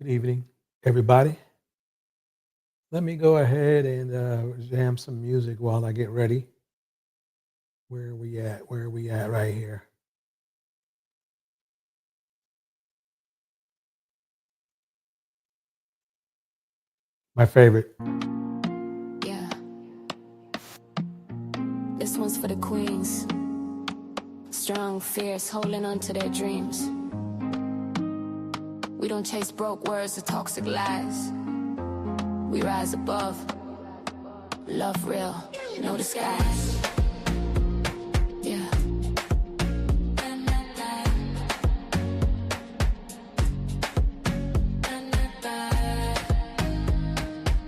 Good evening, everybody. Let me go ahead and jam some music while I get ready. Where are we at? Where are we at right here? My favorite. Yeah. This one's for the queens. Strong, fierce, holding on to their dreams. We don't chase broke words or toxic lies. We rise above. Love real, no disguise. Yeah.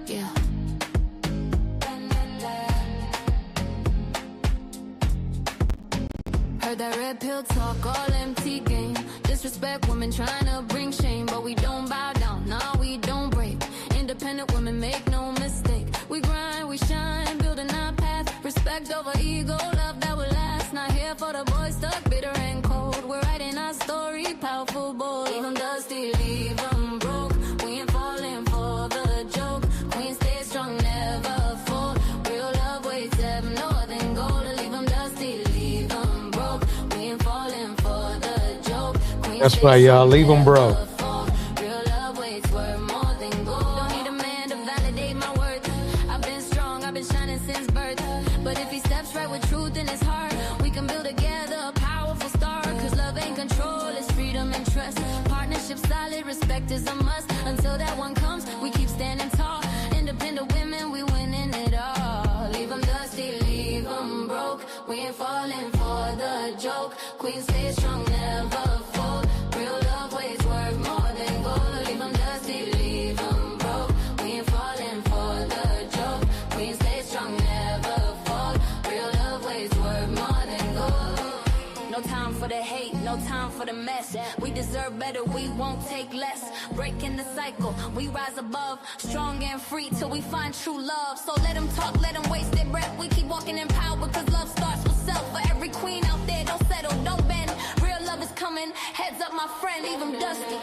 Yeah. Heard that red pill talk, all empty game. Disrespect women trying to bring shame, but we don't bow down, nah, we don't break. Independent women make no mistake. We grind, we shine, building our path. Respect over ego, love that will last. Not here for the boys stuck bitter and cold. We're writing our story, powerful, bold. Leave them dusty, leave them broke. We ain't falling for the joke. Queen stay strong, never fall. Real love waits heaven, northern gold. Leave them dusty, leave them broke. We ain't falling for the joke. Queen That's right, y'all. Leave them broke. Real love waits worth more than gold. Don't need a man to validate my worth. I've been strong, I've been shining since birth. But if he steps right with truth in his heart, we can build together a powerful star. Cause love ain't control, it's freedom and trust. Partnership solid, respect is a must. Until that one comes, we keep standing tall. Independent women, we winning it all. Leave them dusty, leave them broke. We ain't falling for the joke. Queen stay strong, never fall. Real love ways worth more than gold. Leave them dusty, leave them broke. We ain't falling for the joke. Queen stay strong, never fall. Real love ways worth more than gold. No time for the hate, no time for the mess. We deserve better, we won't take less. Breaking the cycle, we rise above. Strong and free till we find true love. So let them talk, let them waste their breath. We keep walking in power because love starts with self. For every queen out there, don't settle, don't bend. Real love is coming, heads up my friend, leave them dusty.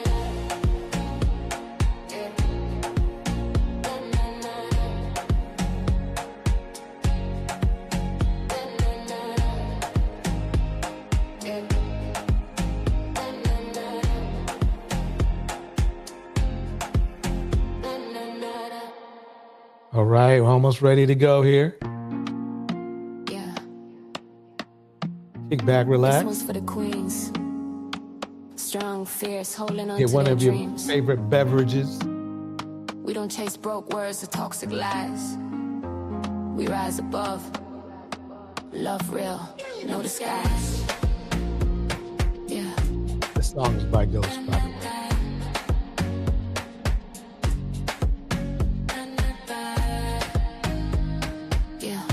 All right, we're almost ready to go here. Yeah. Kick back, This relax. one's for the queens. Strong, fierce, holding on Get to one their of your dreams. favorite beverages. We don't chase broke words or toxic lies. We rise above. Love real, no disguise. Yeah. This song is by Ghost, by the way. Yeah.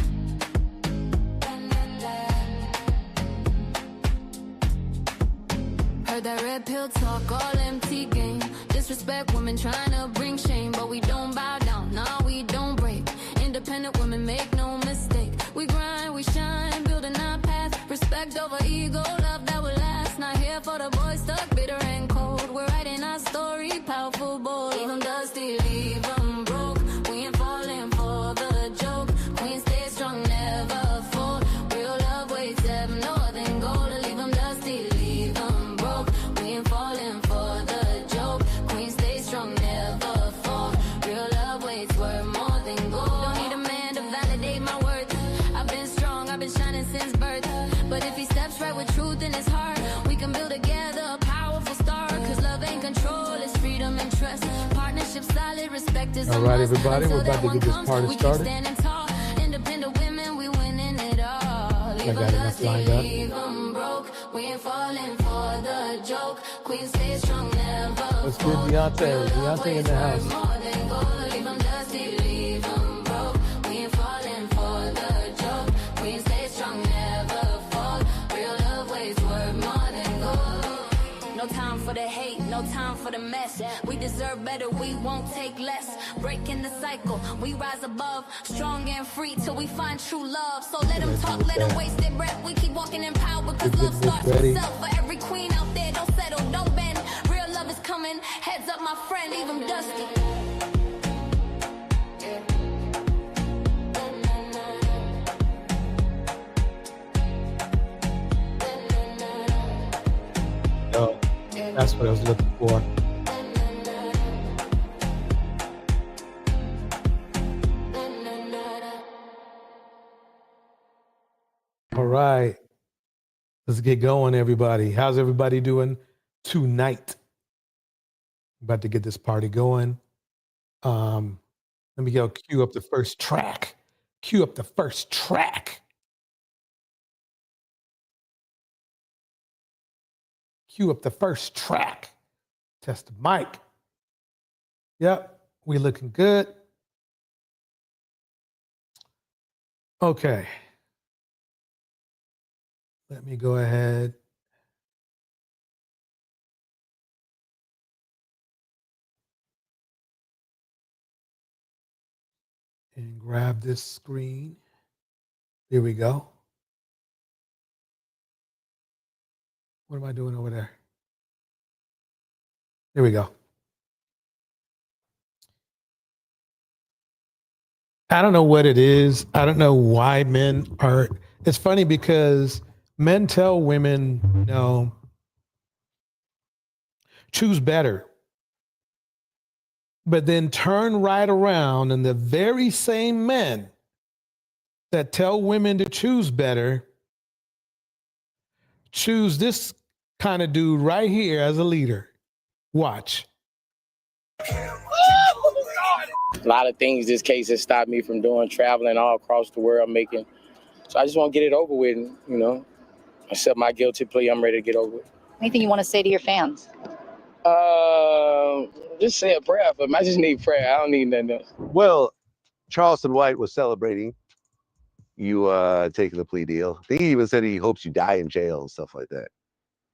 Heard that red pill talk, all empty game. Disrespect women trying to bring shame, but we don't bow down, nah, we don't break. Independent women make no mistake. We grind, we shine, building our path. Respect over ego, love that will last. Not here for the boys stuck bitter and cold. We're writing our story, powerful, bold. Leave them dusty, leave them broke. We ain't falling for the joke. Queen stay strong, never fall. Real love waits heaven, northern gold. Leave them dusty, leave them broke. We ain't falling for the joke. Queen stay strong, never fall. Real love waits worth more than gold. Don't need a man to validate my worth. I've been strong, I've been shining since birth. But if he steps right with truth in his heart, we can build together a powerful star. Cause love ain't control, it's freedom and trust. Partnership solid, respect is a All right, must. everybody, we're Until about to that get this one party comes, we keep started. standing tall. Independent women, we winning it all. Leave I got them enough dusty, lined up. leave them broke. We ain't falling for the joke. Queen stay strong, never Let's get Beyonce. Beyonce in the house. more than gold. Leave them dusty, leave them broke. We ain't falling for the joke. Queen stay strong, never fall. Real love ways worth more than gold. No time for the hate, no time for the mess. We deserve better, we won't take less. Breaking the cycle, we rise above. Strong and free till we find true love. So let them talk, let them waste their breath. We keep walking in power because love starts with self. For every queen out there, don't settle, don't bend. Real love is coming, heads up my friend. might leave him dusty. Yo, that's what I was looking for. All right. Let's get going, everybody. How's everybody doing tonight? About to get this party going. Let me go cue up the first track. Cue up the first track. Cue up the first track. Test the mic. Yep, we looking good. Okay. Let me go ahead. And grab this screen. Here we go. What am I doing over there? Here we go. I don't know what it is. I don't know why men are. It's funny because men tell women, no, choose better. But then turn right around, and the very same men that tell women to choose better choose this kind of dude right here as a leader. Watch. A lot of things this case has stopped me from doing, traveling all across the world, making. So I just want to get it over with, and, you know, accept my guilty plea. I'm ready to get over it. Anything you want to say to your fans? Just say a prayer for them. I just need prayer. I don't need nothing else. Well, Charleston White was celebrating you taking the plea deal. I think he even said he hopes you die in jail and stuff like that.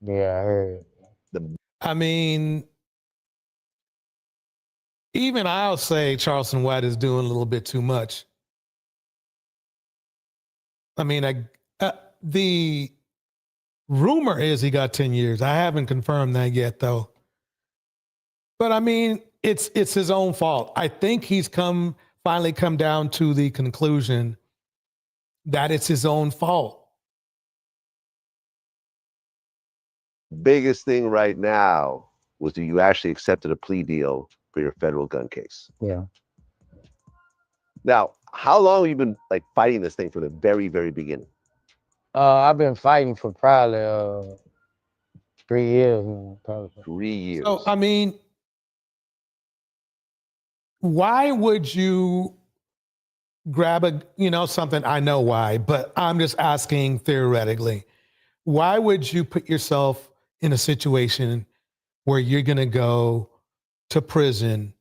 Yeah, I heard. I mean, even I'll say Charleston White is doing a little bit too much. I mean, the rumor is he got 10 years. I haven't confirmed that yet, though. But I mean, it's his own fault. I think he's finally come down to the conclusion that it's his own fault. Biggest thing right now was that you actually accepted a plea deal for your federal gun case. Yeah. Now, how long have you been like fighting this thing from the very, very beginning? I've been fighting for probably 3 years now, probably. 3 years. So, I mean, why would you grab something? I know why, but I'm just asking theoretically. Why would you put yourself in a situation where you're going to go to prison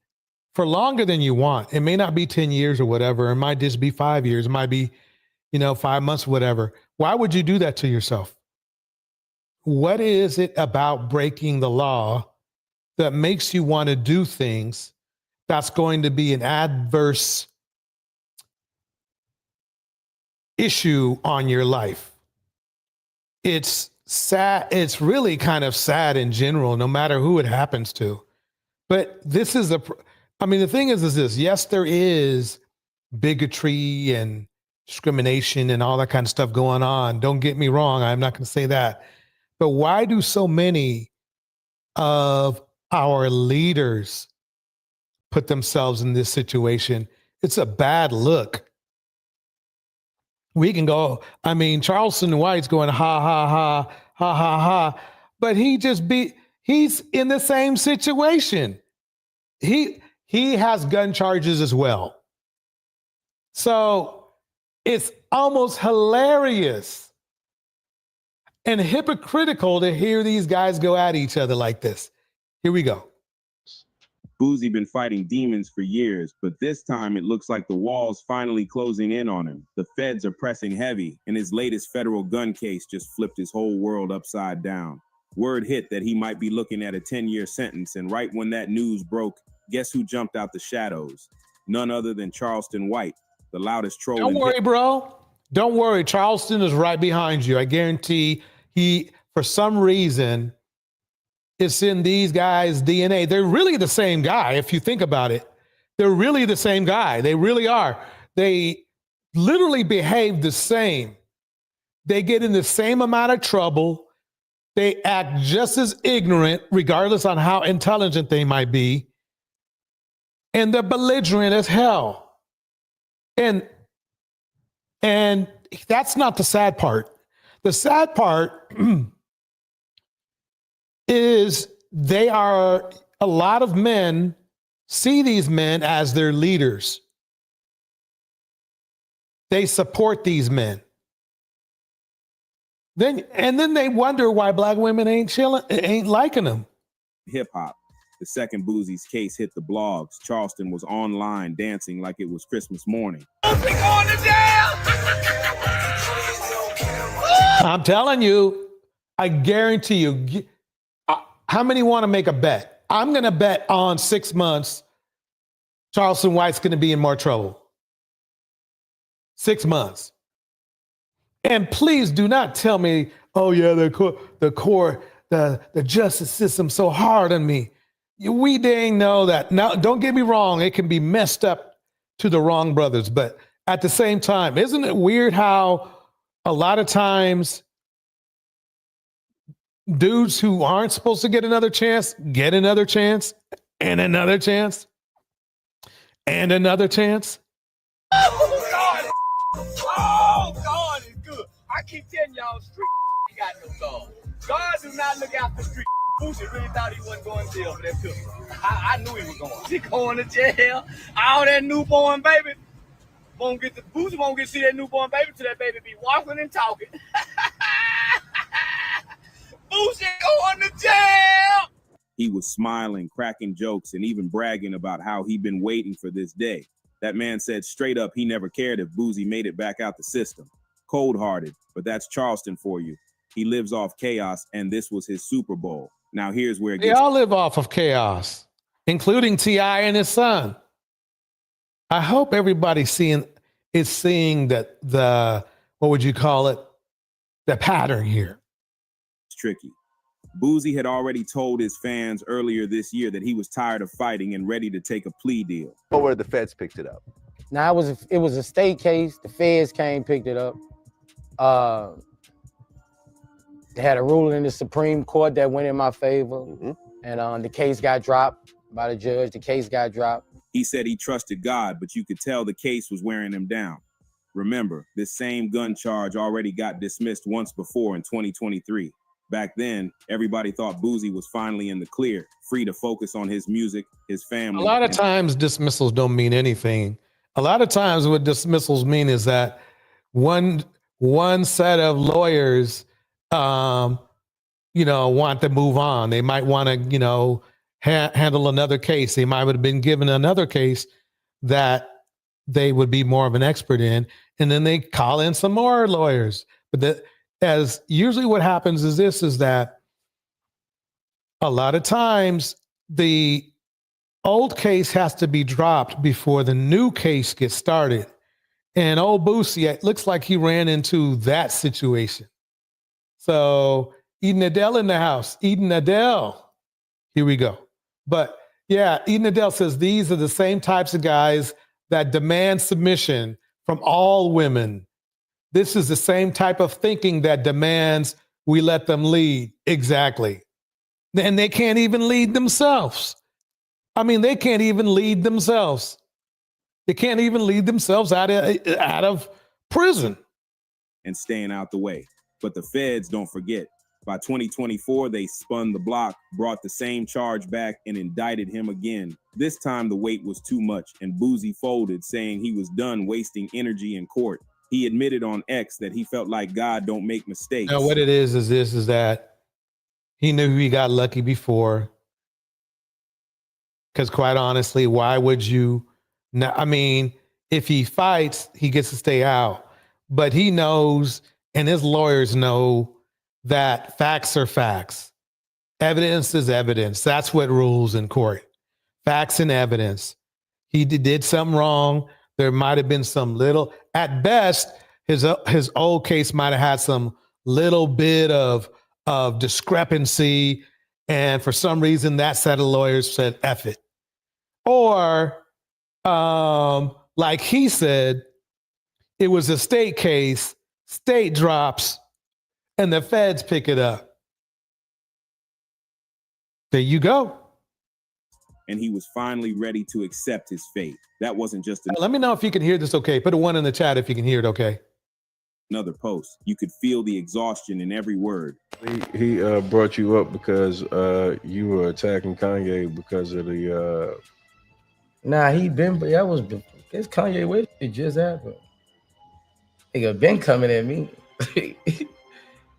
for longer than you want? It may not be 10 years or whatever. It might just be 5 years. It might be, 5 months, whatever. Why would you do that to yourself? What is it about breaking the law that makes you want to do things that's going to be an adverse issue on your life? It's sad. It's really kind of sad in general, no matter who it happens to. But this is the thing is this. Yes, there is bigotry and discrimination and all that kind of stuff going on. Don't get me wrong. I'm not going to say that. But why do so many of our leaders put themselves in this situation? It's a bad look. We can go, Charleston White's going, ha, ha, ha, ha, ha, ha. But he's in the same situation. He has gun charges as well. So it's almost hilarious and hypocritical to hear these guys go at each other like this. Here we go. Boosie been fighting demons for years, but this time it looks like the wall's finally closing in on him. The feds are pressing heavy, and his latest federal gun case just flipped his whole world upside down. Word hit that he might be looking at a 10-year sentence, and right when that news broke, guess who jumped out the shadows? None other than Charleston White, the loudest troll. Don't worry, bro. Don't worry. Charleston is right behind you. I guarantee for some reason, It's in these guys' DNA. They're really the same guy, if you think about it. They're really the same guy. They really are. They literally behave the same. They get in the same amount of trouble. They act just as ignorant, regardless on how intelligent they might be. And they're belligerent as hell. And that's not the sad part. The sad part is a lot of men see these men as their leaders. They support these men. Then they wonder why black women ain't liking them. Hip hop. The second Boosie's case hit the blogs. Charleston was online dancing like it was Christmas morning. Going to jail. I'm telling you, I guarantee you. How many want to make a bet? I'm going to bet on 6 months, Charleston White's going to be in more trouble. 6 months. And please do not tell me, oh yeah, the justice system so hard on me. We dang know that. Now, don't get me wrong. It can be messed up to the wrong brothers. But at the same time, isn't it weird how a lot of times dudes who aren't supposed to get another chance, get another chance, and another chance, and another chance? Oh, God. Oh, God is good. I keep telling y'all, street ain't got no God. God do not look after street. Boosie really thought he wasn't going to jail for that cookie. I knew he was going. He going to jail. All that newborn baby. Boosie won't get to see that newborn baby till that baby be walking and talking. Boosie going to jail. He was smiling, cracking jokes, and even bragging about how he'd been waiting for this day. That man said straight up he never cared if Boosie made it back out the system. Cold-hearted, but that's Charleston for you. He lives off chaos, and this was his Super Bowl. Now here's where it They gets... all live off of chaos, including T.I. and his son. I hope everybody's seeing that what would you call it? The pattern here. It's tricky. Boosie had already told his fans earlier this year that he was tired of fighting and ready to take a plea deal. Or where the feds picked it up. Now it was a state case. The feds came, picked it up. They had a ruling in the Supreme Court that went in my favor, and the case got dropped by the judge. The case got dropped. He said he trusted God, but you could tell the case was wearing him down. Remember, this same gun charge already got dismissed once before in 2023. Back then, everybody thought Boosie was finally in the clear, free to focus on his music, his family. A lot of times dismissals don't mean anything. A lot of times what dismissals mean is that one set of lawyers want to move on. They might want to, handle another case. They might have been given another case that they would be more of an expert in, and then they call in some more lawyers. But as usually what happens is that a lot of times the old case has to be dropped before the new case gets started. And old Boosie, it looks like he ran into that situation. So Eden Adele in the house. Eden Adele. Here we go. But yeah, Eden Adele says these are the same types of guys that demand submission from all women. This is the same type of thinking that demands we let them lead. Exactly. And they can't even lead themselves. I mean, they can't even lead themselves. They can't even lead themselves out of prison. And staying out the way. But the feds don't forget. By 2024, they spun the block, brought the same charge back, and indicted him again. This time, the weight was too much, and Boosie folded, saying he was done wasting energy in court. He admitted on X that he felt like God don't make mistakes. Now, what it is that he knew he got lucky before. Because quite honestly, why would you? If he fights, he gets to stay out. But he knows, and his lawyers know, that facts are facts. Evidence is evidence. That's what rules in court. Facts and evidence. He did something wrong. There might have been some little, at best, his old case might have had some little bit of discrepancy And for some reason, that set of lawyers said, F it. Or, like he said, it was a state case, state drops, and the feds pick it up. There you go. And he was finally ready to accept his fate. That wasn't just Let me know if you can hear this okay. Put a 1 in the chat if you can hear it okay. another post. You could feel the exhaustion in every word. He brought you up because you were attacking Kanye because of the. Nah, that was it's Kanye West. It just happened. Nigga been coming at me.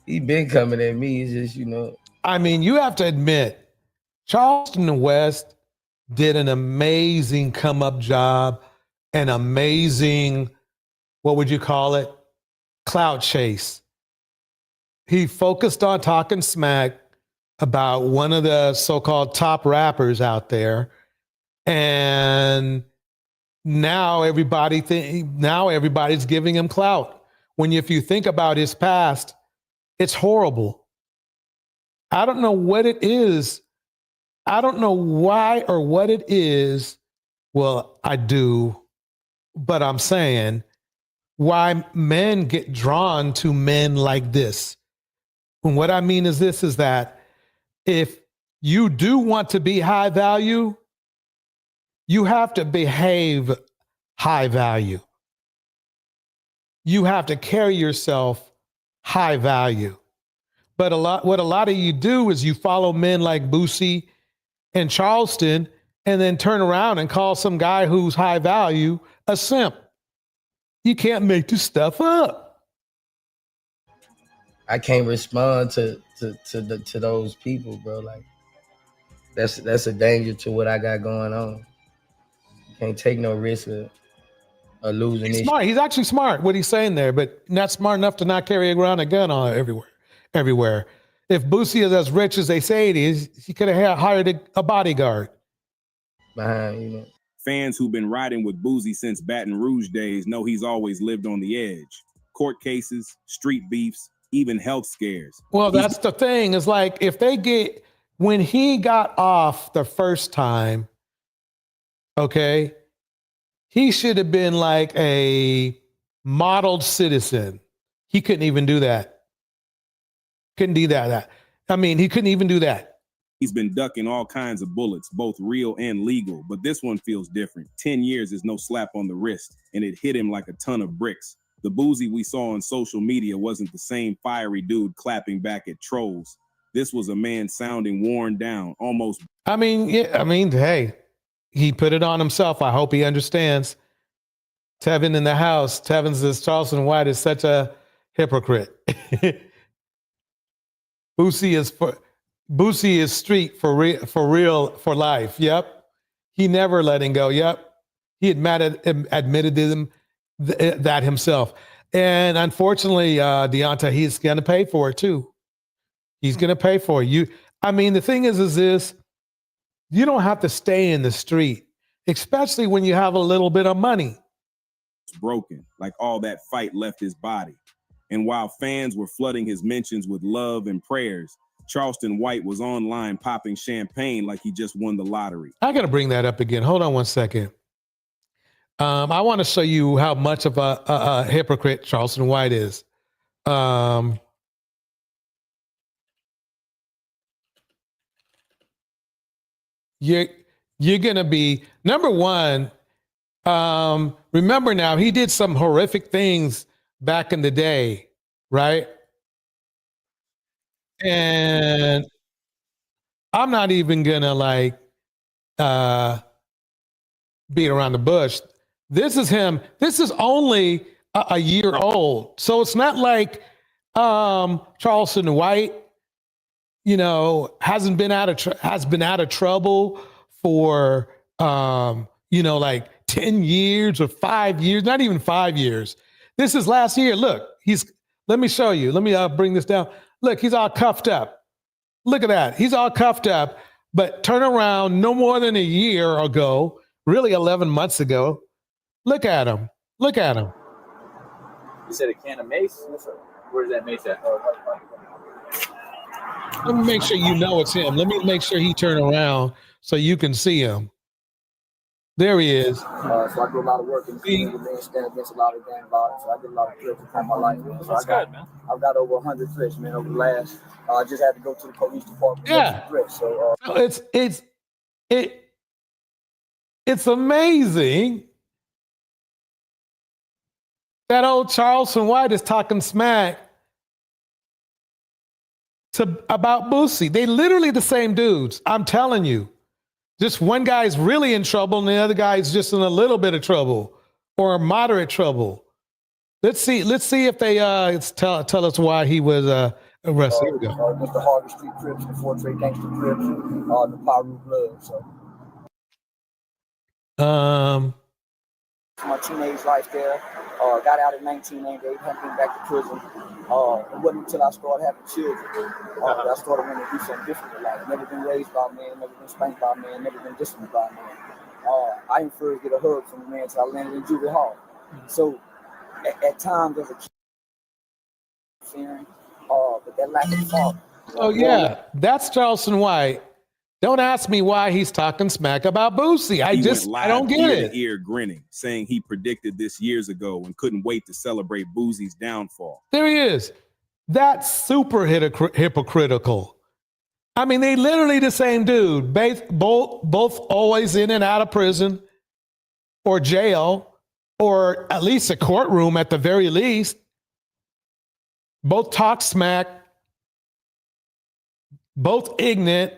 He been coming at me. It's just, you know. I mean, you have to admit, Charleston West did an amazing come up job, an amazing, what would you call it? Clout chase. He focused on talking smack about one of the so-called top rappers out there. And now everybody's giving him clout. When if you think about his past, it's horrible. I don't know what it is. I don't know why or what it is. Well, I do, but I'm saying why men get drawn to men like this. And what I mean is this, is that if you do want to be high value, you have to behave high value. You have to carry yourself high value. But what a lot of you do is you follow men like Boosie and Charleston and then turn around and call some guy who's high value a simp. You can't make this stuff up. I can't respond to those people, bro. Like that's a danger to what I got going on. You can't take no risk of losing. He's smart. He's actually smart what he's saying there, but not smart enough to not carry around a gun on everywhere. If Boosie is as rich as they say it is, he could have hired a bodyguard behind, you know. Fans who've been riding with Boosie since Baton Rouge days know he's always lived on the edge. Court cases, street beefs, even health scares. Well, that's the thing. It's like when he got off the first time, okay, he should have been like a modeled citizen. He couldn't even do that. Couldn't do that. I mean, he couldn't even do that. He's been ducking all kinds of bullets, both real and legal, but this one feels different. 10 years is no slap on the wrist, and it hit him like a ton of bricks. The Boosie we saw on social media wasn't the same fiery dude clapping back at trolls. This was a man sounding worn down, almost. Hey, he put it on himself. I hope he understands. Tevin in the house. Tevin says Charleston White is such a hypocrite. Boosie is street for real, for life. Yep. He never let him go. Yep. He admitted to them that himself. And unfortunately, Deonta, he's going to pay for it too. He's going to pay for it. The thing is this, you don't have to stay in the street, especially when you have a little bit of money. It's broken, like all that fight left his body. And while fans were flooding his mentions with love and prayers, Charleston White was online popping champagne like he just won the lottery. I got to bring that up again. Hold on one second. I want to show you how much of a hypocrite Charleston White is. You're going to be, number one, remember now, he did some horrific things back in the day, right? And I'm not even gonna beat around the bush. This is him. This is only a year old. So it's not like Charleston White, has been out of trouble for 10 years or 5 years, not even 5 years. This is last year. Look, let me show you. Let me bring this down. Look, he's all cuffed up. Look at that. He's all cuffed up, but turn around no more than a year ago, really 11 months ago. Look at him. Look at him. You said a can of mace? Where's that mace at? Let me make sure you know it's him. Let me make sure he turn around so you can see him. There he is. So I do a lot of work in the community, man, stand against a lot of gang violence. So I did a lot of threats in my life. So That's good, man. I've got over 100 threats, man, over the last. I just had to go to the police department. Yeah. Threats, so it's amazing that old Charleston White is talking smack about Boosie. They literally the same dudes. I'm telling you. Just one guy's really in trouble and the other guy's just in a little bit of trouble or moderate trouble. Let's see if they tell us why he was arrested. Here we go. Mr. Harvey Street Crips, the Fort Trade Gangster Crips, the Pyru Blood. So. My teenage life there, got out at 1998, hadn't been back to prison. It wasn't until I started having children that I started wanting to do something different in life. Never been raised by a man, never been spanked by a man, never been disciplined by a man. I didn't first get a hug from a man until I landed in juvie hall. So at times as a kid, fearing, but that lack of father. Oh yeah, that's Charleston White. Don't ask me why he's talking smack about Boosie. I don't get it. Ear grinning, saying he predicted this years ago and couldn't wait to celebrate Boosie's downfall. There he is. That's super hypocritical. I mean, they literally the same dude. Both always in and out of prison or jail or at least a courtroom at the very least. Both talk smack. Both ignorant.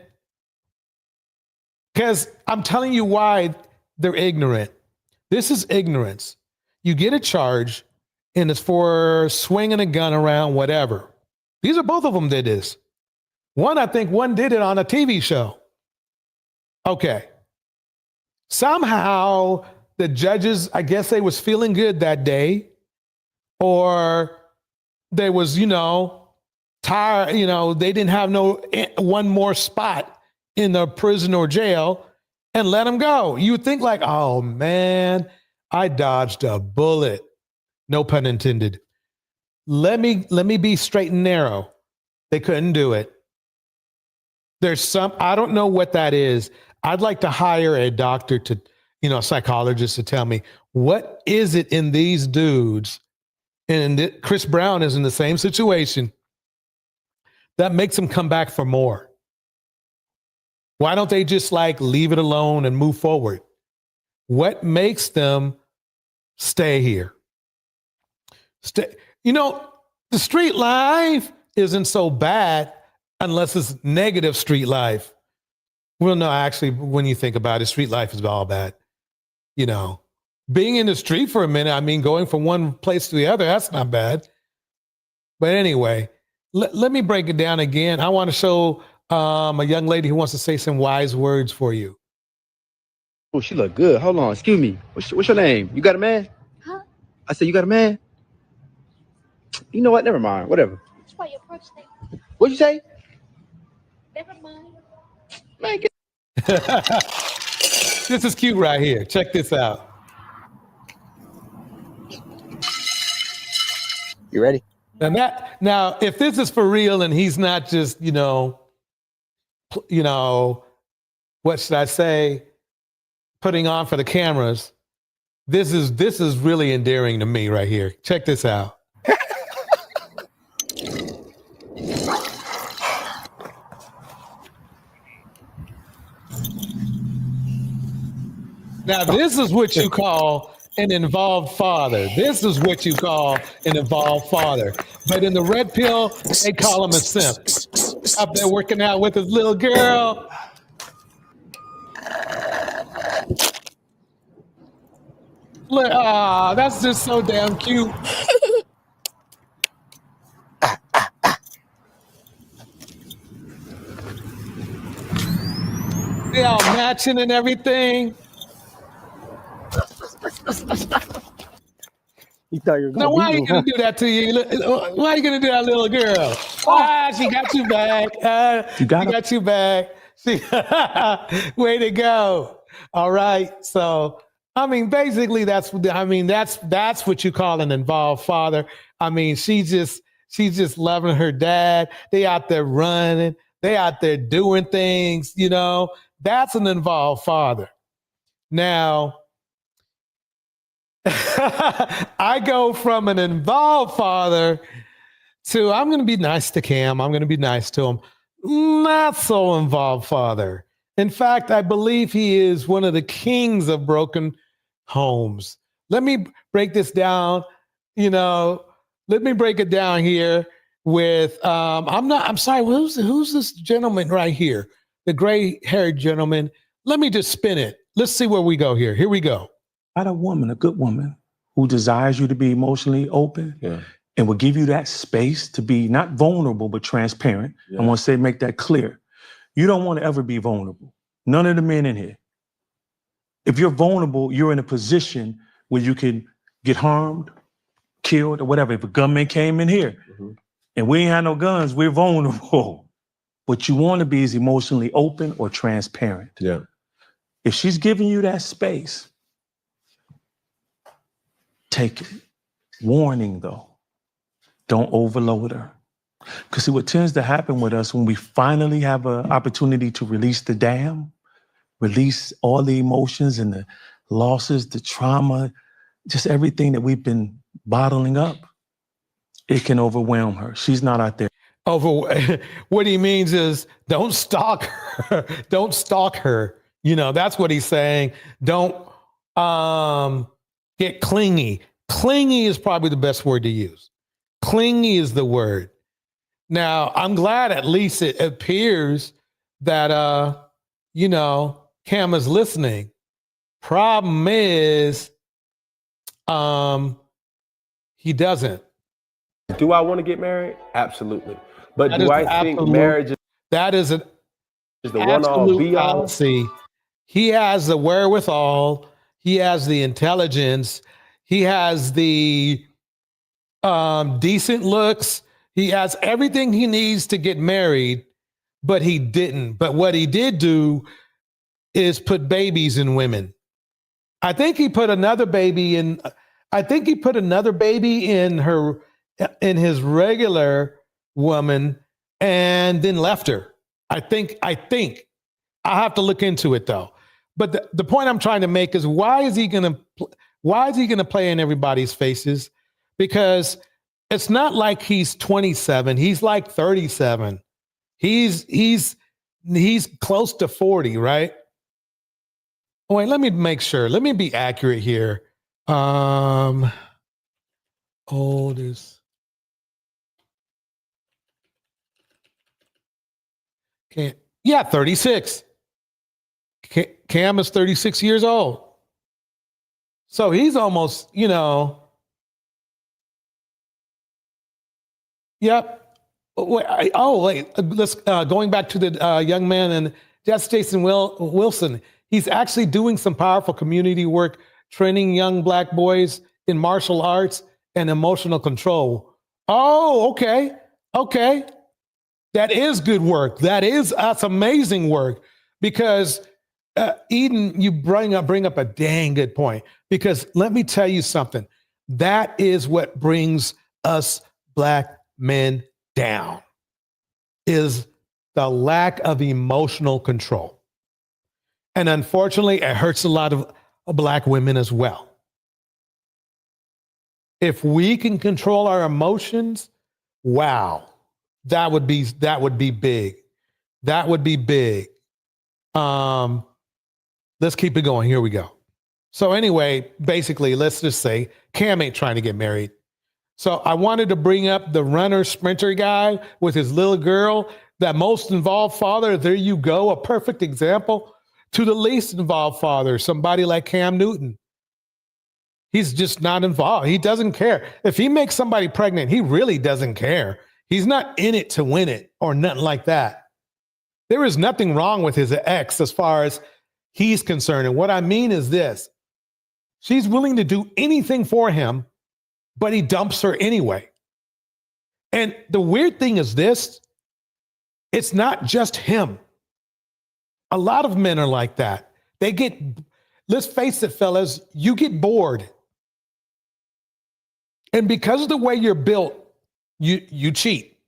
Because I'm telling you why they're ignorant. This is ignorance. You get a charge and it's for swinging a gun around, whatever. These are both of them did this. I think one did it on a TV show. Okay. Somehow the judges, I guess they was feeling good that day, or they was, tired, they didn't have one more spot in the prison or jail and let him go. You would think like, oh man, I dodged a bullet. No pun intended. Let me be straight and narrow. They couldn't do it. I don't know what that is. I'd like to hire a doctor to, a psychologist to tell me what is it in these dudes, and Chris Brown is in the same situation, that makes him come back for more. Why don't they just leave it alone and move forward? What makes them stay here? The street life isn't so bad unless it's negative street life. Well, no, actually, when you think about it, street life is all bad. Being in the street for a minute, going from one place to the other, that's not bad. But anyway, let me break it down again. I want to show a young lady who wants to say some wise words for you. Oh, she look good. Hold on. Excuse me. What's your name? You got a man? Huh? I said, you got a man? You know what? Never mind. Whatever. That's why your first name. What'd you say? Never mind. Man, get This is cute right here. Check this out. You ready? Now, if this is for real and he's not just, what should I say, putting on for the cameras, this is really endearing to me right here. Check this out. Now, this is what you call an involved father. This is what you call an involved father. But in the red pill, they call him a simp. Up there working out with his little girl. Look, that's just so damn cute. They all matching and everything. You thought you were Now, why are you going to do that to you? Why are you going to do that little girl? She got you back. She got you back. Way to go. All right. So, basically, that's what you call an involved father. She's just loving her dad. They out there running. They out there doing things, you know. That's an involved father. Now, I go from an involved father to I'm going to be nice to Cam. I'm going to be nice to him. Not so involved father. In fact, I believe he is one of the kings of broken homes. Let me break this down. You know, let me break it down here with I'm sorry, who's this gentleman right here? The gray-haired gentleman. Let me just spin it. Let's see where we go here. Here we go. Not a woman, a good woman who desires you to be emotionally open and will give you that space to be not vulnerable, but transparent. I want to say, make that clear. You don't want to ever be vulnerable. None of the men in here. If you're vulnerable, you're in a position where you can get harmed, killed, or whatever. If a gunman came in here and we ain't had no guns, we're vulnerable. What you want to be is emotionally open or transparent. Yeah. If she's giving you that space, take it. Warning though, don't overload her. Because see, what tends to happen with us when we finally have an opportunity to release the dam, release all the emotions and the losses, the trauma, just everything that we've been bottling up, it can overwhelm her. She's not out there. What he means is don't stalk her. Don't stalk her. You know, that's what he's saying. Don't get clingy. Clingy is probably the best word to use. Clingy is the word. Now, I'm glad at least it appears that, you know, Cam is listening. Problem is, he doesn't. Do I want to get married? Absolutely. But do I think marriage is the one-all be-all? policy. He has the wherewithal. He has the intelligence. He has the decent looks. He has everything he needs to get married, but he didn't. But what he did do is put babies in women. I think he put another baby in. I think he put another baby in his regular woman and then left her. I think I'll have to look into it though. But the point I'm trying to make is why is he going to play in everybody's faces? Because it's not like he's 27. He's like 37. He's close to 40, right? Wait, let me make sure. Let me be accurate here. Oldest. Okay. Yeah, 36. Cam is 36 years old. So he's almost, you know. Yep. Let's going back to the young man, and that's Jason Wilson. He's actually doing some powerful community work, training young Black boys in martial arts and emotional control. Oh, okay. Okay. That is good work. That's amazing work, because Eden, you bring up a dang good point, because let me tell you something. That is what brings us Black men down, is the lack of emotional control. And unfortunately, it hurts a lot of Black women as well. If we can control our emotions, wow, that would be big. That would be big. Let's keep it going. Here we go. So anyway, basically, let's just say Cam ain't trying to get married. So I wanted to bring up the runner sprinter guy with his little girl, that most involved father. There you go. A perfect example to the least involved father, somebody like Cam Newton. He's just not involved. He doesn't care. If he makes somebody pregnant, he really doesn't care. He's not in it to win it or nothing like that. There is nothing wrong with his ex as far as he's concerned. And what I mean is this: she's willing to do anything for him, but he dumps her anyway. And the weird thing is this: it's not just him. A lot of men are like that. They get, let's face it, fellas, you get bored. And because of the way you're built, you cheat.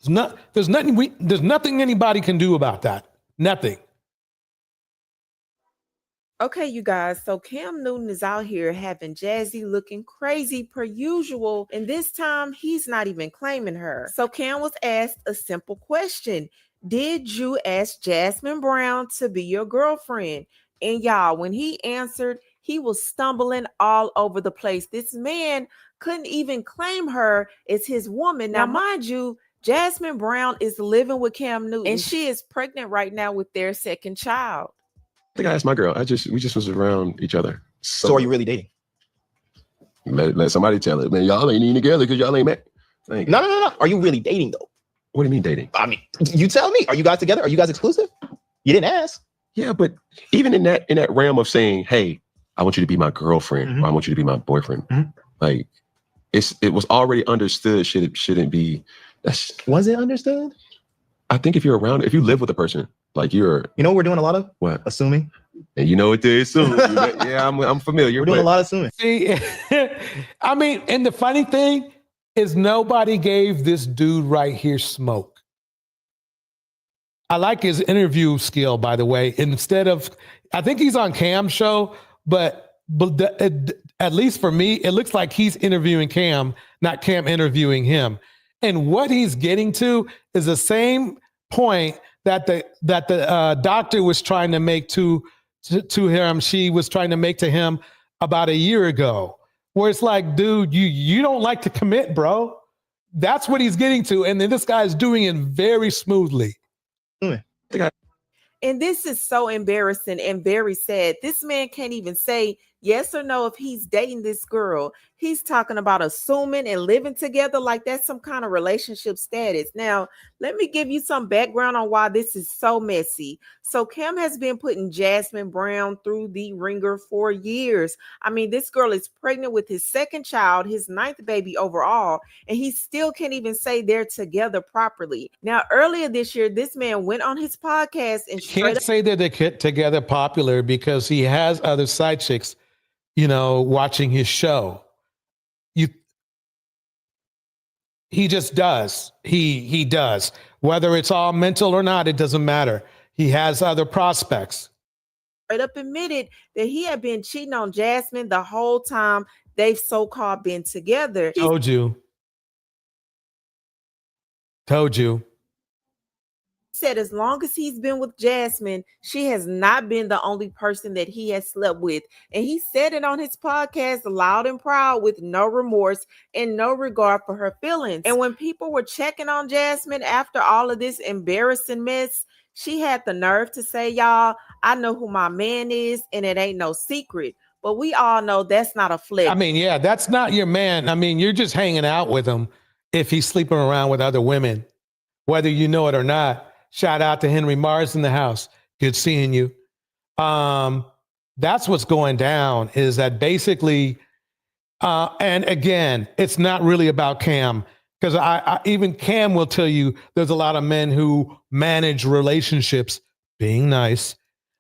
There's nothing anybody can do about that. Nothing. Okay, you guys. So Cam Newton is out here having Jazzy looking crazy per usual. And this time he's not even claiming her. So Cam was asked a simple question. Did you ask Jasmine Brown to be your girlfriend? And y'all, when he answered, he was stumbling all over the place. This man couldn't even claim her as his woman. Now, mind you, Jasmine Brown is living with Cam Newton and she is pregnant right now with their second child. I think I asked my girl. We just was around each other. So are you really dating? Let somebody tell it. Man, y'all ain't even together because y'all ain't met. No. Are you really dating though? What do you mean dating? I mean, you tell me. Are you guys together? Are you guys exclusive? You didn't ask. Yeah, but even in that realm of saying, hey, I want you to be my girlfriend, or I want you to be my boyfriend, like it was already understood. Shouldn't be. Was it understood? I think if you live with a person, like you know what we're doing a lot of? What? Assuming. And you know what they assume. Yeah, I'm familiar. We're doing a lot of assuming. See, I mean, and the funny thing is nobody gave this dude right here smoke. I like his interview skill, by the way. Instead of, I think he's on Cam's show, but at least for me, it looks like he's interviewing Cam, not Cam interviewing him. And what he's getting to is the same point that the doctor was trying to make to him. She was trying to make to him about a year ago, where it's like, dude, you don't like to commit, bro. That's what he's getting to, and then this guy's doing it very smoothly. And this is so embarrassing and very sad. This man can't even say yes or no if he's dating this girl. He's talking about assuming and living together like that's some kind of relationship status. Now, let me give you some background on why this is so messy. So Cam has been putting Jasmine Brown through the ringer for years. I mean, this girl is pregnant with his second child, his 9th baby overall, and he still can't even say they're together properly. Now, earlier this year, this man went on his podcast and can't say that they're together popular because he has other side chicks, watching his show. He just does. He does. Whether it's all mental or not, it doesn't matter. He has other prospects. Straight up admitted that he had been cheating on Jasmine the whole time they've so-called been together. Told you. Said as long as he's been with Jasmine, she has not been the only person that he has slept with. And he said it on his podcast loud and proud with no remorse and no regard for her feelings. And when people were checking on Jasmine after all of this embarrassing mess, she had the nerve to say, y'all, I know who my man is and it ain't no secret. But we all know that's not a flick. I mean, yeah, that's not your man. I mean, you're just hanging out with him if he's sleeping around with other women, whether you know it or not. Shout out to Henry Mars in the house. Good seeing you. That's what's going down is that basically, and again, it's not really about Cam because I even Cam will tell you there's a lot of men who manage relationships being nice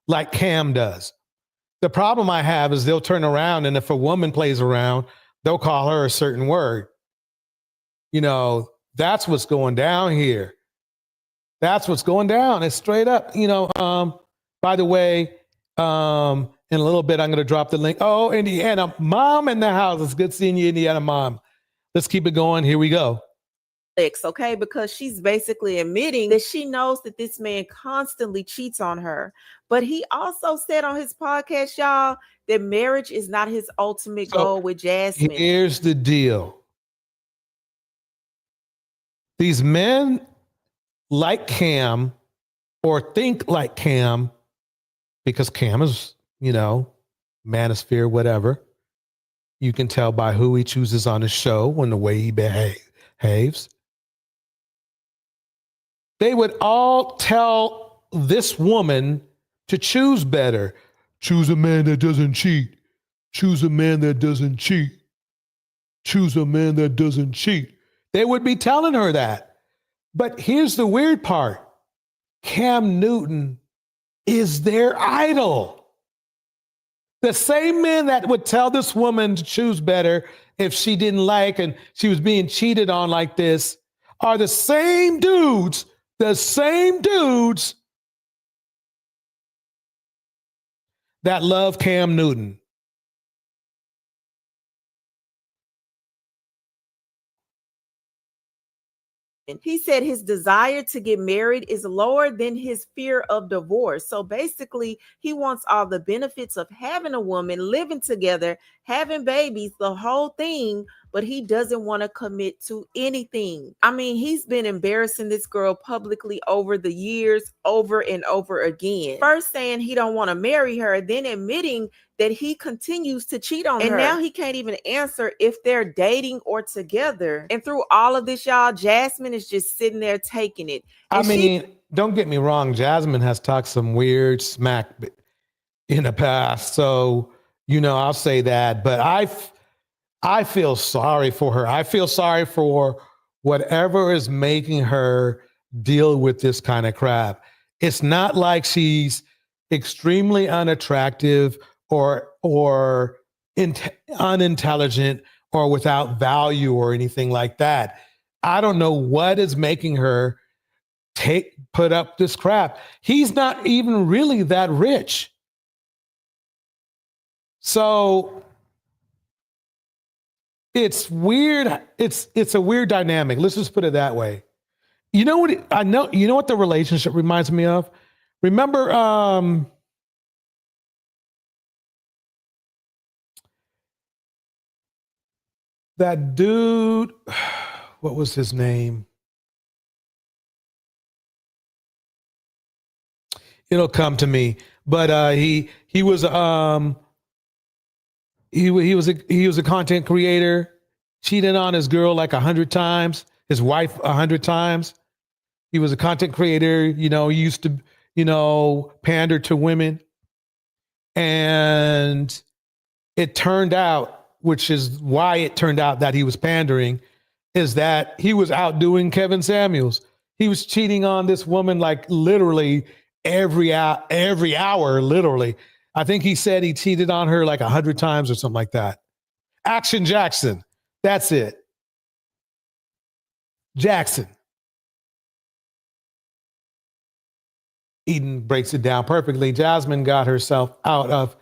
like Cam does. The problem I have is they'll turn around and if a woman plays around, they'll call her a certain word. That's what's going down here. That's what's going down. It's straight up, by the way, in a little bit, I'm going to drop the link. Oh, Indiana mom in the house. It's good seeing you, Indiana mom. Let's keep it going. Here we go. Okay, because she's basically admitting that she knows that this man constantly cheats on her. But he also said on his podcast, y'all, that marriage is not his ultimate goal with Jasmine. Here's the deal. These men like Cam or think like Cam because Cam is, manosphere, whatever. You can tell by who he chooses on his show and the way he behaves. They would all tell this woman to choose better. Choose a man that doesn't cheat. Choose a man that doesn't cheat. Choose a man that doesn't cheat. They would be telling her that. But here's the weird part. Cam Newton is their idol. The same man that would tell this woman to choose better if she didn't like and she was being cheated on like this are the same dudes that love Cam Newton. He said his desire to get married is lower than his fear of divorce. So basically, he wants all the benefits of having a woman, living together, having babies, the whole thing, but he doesn't want to commit to anything. I mean, he's been embarrassing this girl publicly over the years, over and over again. First saying he don't want to marry her, then admitting that he continues to cheat on her. And now he can't even answer if they're dating or together. And through all of this, y'all, Jasmine is just sitting there taking it. And I mean, don't get me wrong. Jasmine has talked some weird smack in the past. So, I'll say that. But I feel sorry for her. I feel sorry for whatever is making her deal with this kind of crap. It's not like she's extremely unattractive or unintelligent or without value or anything like that. I don't know what is making her put up this crap. He's not even really that rich. So it's weird. It's a weird dynamic. Let's just put it that way. You know what the relationship reminds me of? Remember that dude, what was his name? It'll come to me. But he was he was a content creator, cheated on his girl like 100 times, his wife 100 times. He was a content creator, he used to, pander to women. And it turned out, which is why it turned out that he was pandering, is that he was outdoing Kevin Samuels. He was cheating on this woman like literally every hour, literally. I think he said he cheated on her like 100 times or something like that. Action Jackson. That's it. Jackson. Eden breaks it down perfectly. Jasmine got herself out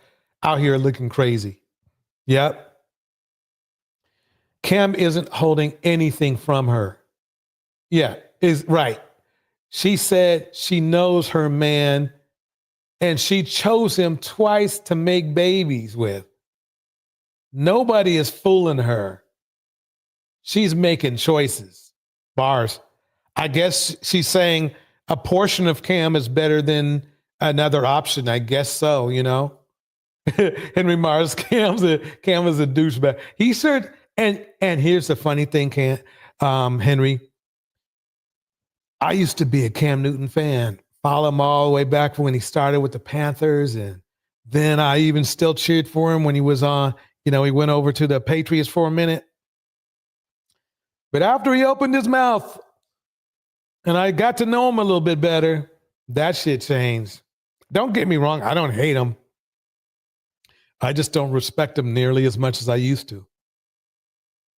here looking crazy. Yep. Cam isn't holding anything from her. Yeah, is right. She said she knows her man and she chose him twice to make babies with. Nobody is fooling her. She's making choices. Bars. I guess she's saying a portion of Cam is better than another option. I guess so, Henry Mars, Cam is a douchebag. He said, and here's the funny thing, Henry. I used to be a Cam Newton fan. Follow him all the way back when he started with the Panthers. And then I even still cheered for him when he was on, he went over to the Patriots for a minute. But after he opened his mouth and I got to know him a little bit better, that shit changed. Don't get me wrong. I don't hate him. I just don't respect him nearly as much as I used to.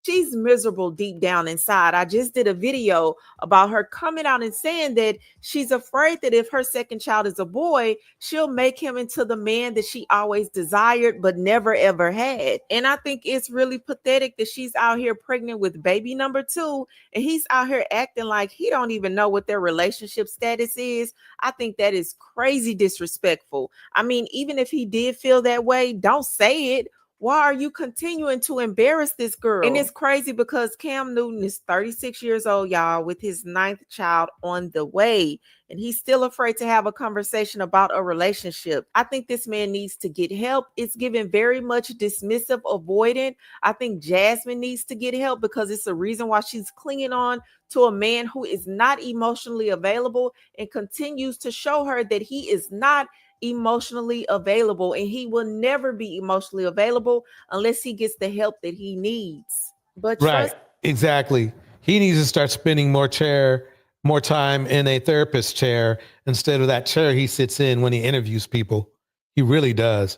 She's miserable deep down inside. I just did a video about her coming out and saying that she's afraid that if her second child is a boy, she'll make him into the man that she always desired but never ever had. And I think it's really pathetic that she's out here pregnant with baby number 2 and he's out here acting like he don't even know what their relationship status is. I think that is crazy disrespectful. I mean, even if he did feel that way, don't say it. Why are you continuing to embarrass this girl? And it's crazy because Cam Newton is 36 years old, y'all, with his 9th child on the way. And he's still afraid to have a conversation about a relationship. I think this man needs to get help. It's given very much dismissive, avoidant. I think Jasmine needs to get help because it's a reason why she's clinging on to a man who is not emotionally available and continues to show her that he is not emotionally available, and he will never be emotionally available unless he gets the help that he needs. But right, exactly. He needs to start spending more time in a therapist chair instead of that chair he sits in when he interviews people. He really does.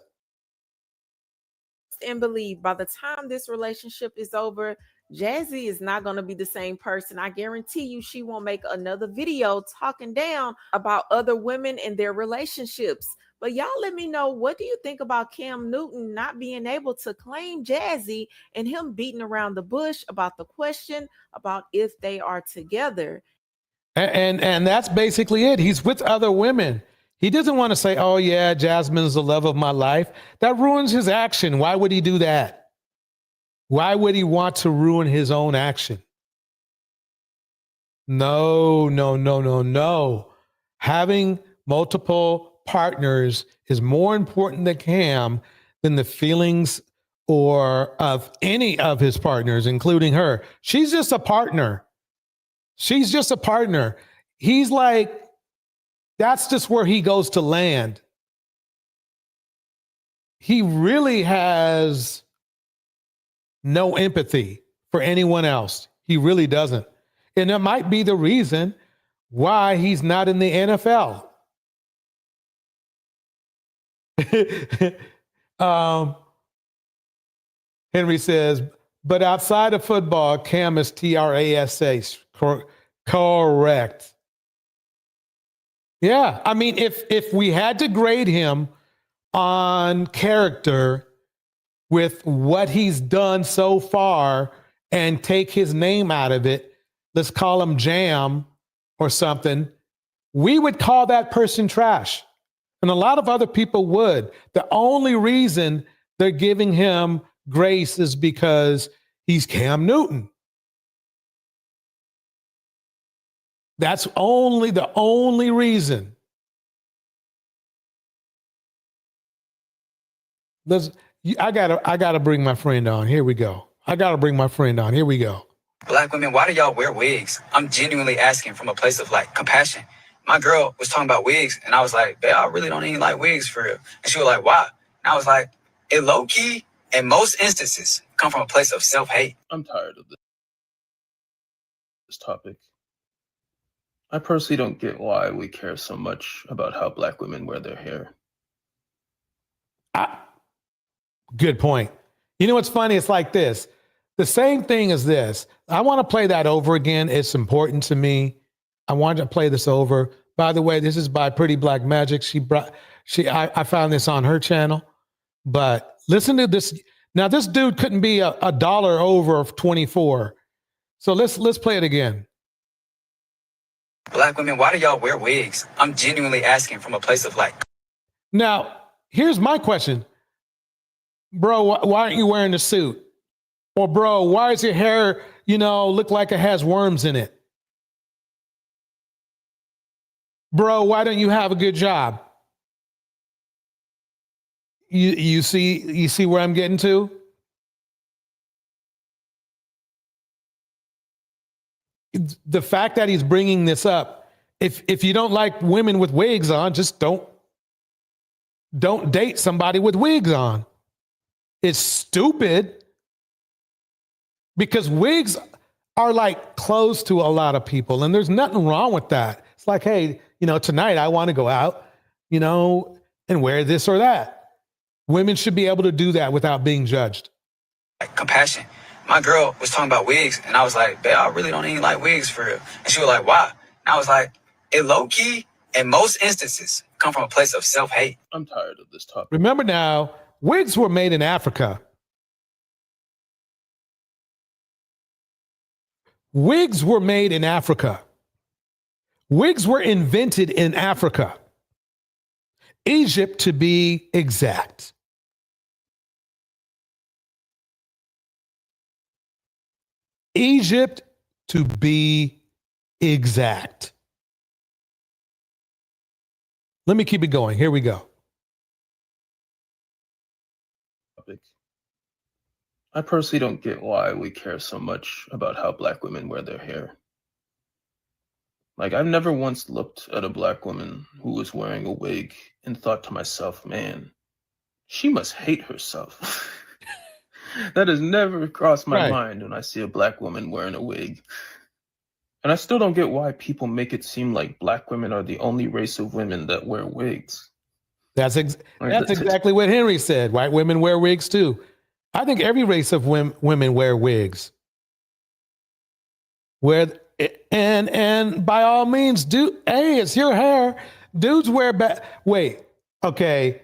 And believe by the time this relationship is over, Jazzy is not going to be the same person. I guarantee you she won't make another video talking down about other women and their relationships. But y'all let me know, what do you think about Cam Newton not being able to claim Jazzy and him beating around the bush about the question about if they are together? And that's basically it. He's with other women. He doesn't want to say, oh yeah, Jasmine's the love of my life. That ruins his action. Why would he do that? Why would he want to ruin his own action? No. Having multiple partners is more important to Cam than the feelings or of any of his partners, including her. She's just a partner. She's just a partner. He's like, that's just where he goes to land. He really has no empathy for anyone else. He really doesn't. And that might be the reason why he's not in the NFL. Henry says, but outside of football, Cam is TRASA. Correct. Yeah. I mean, if we had to grade him on character with what he's done so far and take his name out of it, let's call him Jam or something, we would call that person trash. And a lot of other people would. The only reason they're giving him grace is because he's Cam Newton. That's the only reason. I gotta bring my friend on. Here we go. Here we go. Black women, why do y'all wear wigs? I'm genuinely asking from a place of like compassion. My girl was talking about wigs, and I was like, babe, I really don't even like wigs for real. And she was like, why? And I was like, it low key, in most instances, come from a place of self-hate. I'm tired of this topic. I personally don't get why we care so much about how Black women wear their hair. Good point. You know what's funny? It's like this. The same thing as this. I want to play that over again. It's important to me. I wanted to play this over. By the way, this is by Pretty Black Magic. I found this on her channel. But listen to this. Now, this dude couldn't be a dollar over 24. So let's play it again. Black women, why do y'all wear wigs? I'm genuinely asking from a place of like. Now, here's my question. Bro, why aren't you wearing a suit? Or bro, why does your hair, look like it has worms in it? Bro, why don't you have a good job? You see where I'm getting to? The fact that he's bringing this up, if you don't like women with wigs on, just don't date somebody with wigs on. It's stupid because wigs are like clothes to a lot of people, and there's nothing wrong with that. It's like, hey, tonight I want to go out, and wear this or that. Women should be able to do that without being judged. Compassion. My girl was talking about wigs, and I was like, babe, I really don't even like wigs for real. And she was like, why? And I was like, it low key, in most instances, come from a place of self-hate. I'm tired of this topic. Remember now, wigs were made in Africa. Wigs were made in Africa. Wigs were invented in Africa. Egypt, to be exact. Egypt, to be exact. Let me keep it going. Here we go. I personally don't get why we care so much about how Black women wear their hair. Like, I've never once looked at a Black woman who was wearing a wig and thought to myself, man, she must hate herself. That has never crossed my mind when I see a Black woman wearing a wig. And I still don't get why people make it seem like Black women are the only race of women that wear wigs. That's exactly what Henry said. White women wear wigs too. I think every race of women wear wigs. Wear and by all means, hey, it's your hair. Dudes wear wait, okay.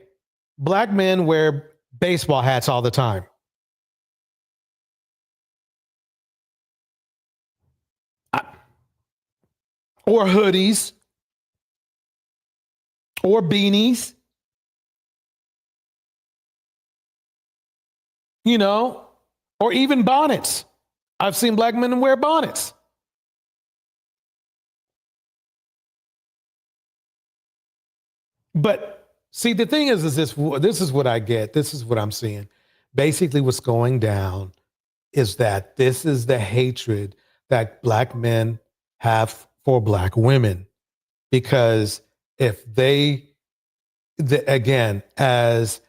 Black men wear baseball hats all the time. Or hoodies. Or beanies. You know, or even bonnets. I've seen black men wear bonnets. But see, the thing is this is what I get. This is what I'm seeing. Basically, what's going down is that this is the hatred that black men have for black women. Because if again, as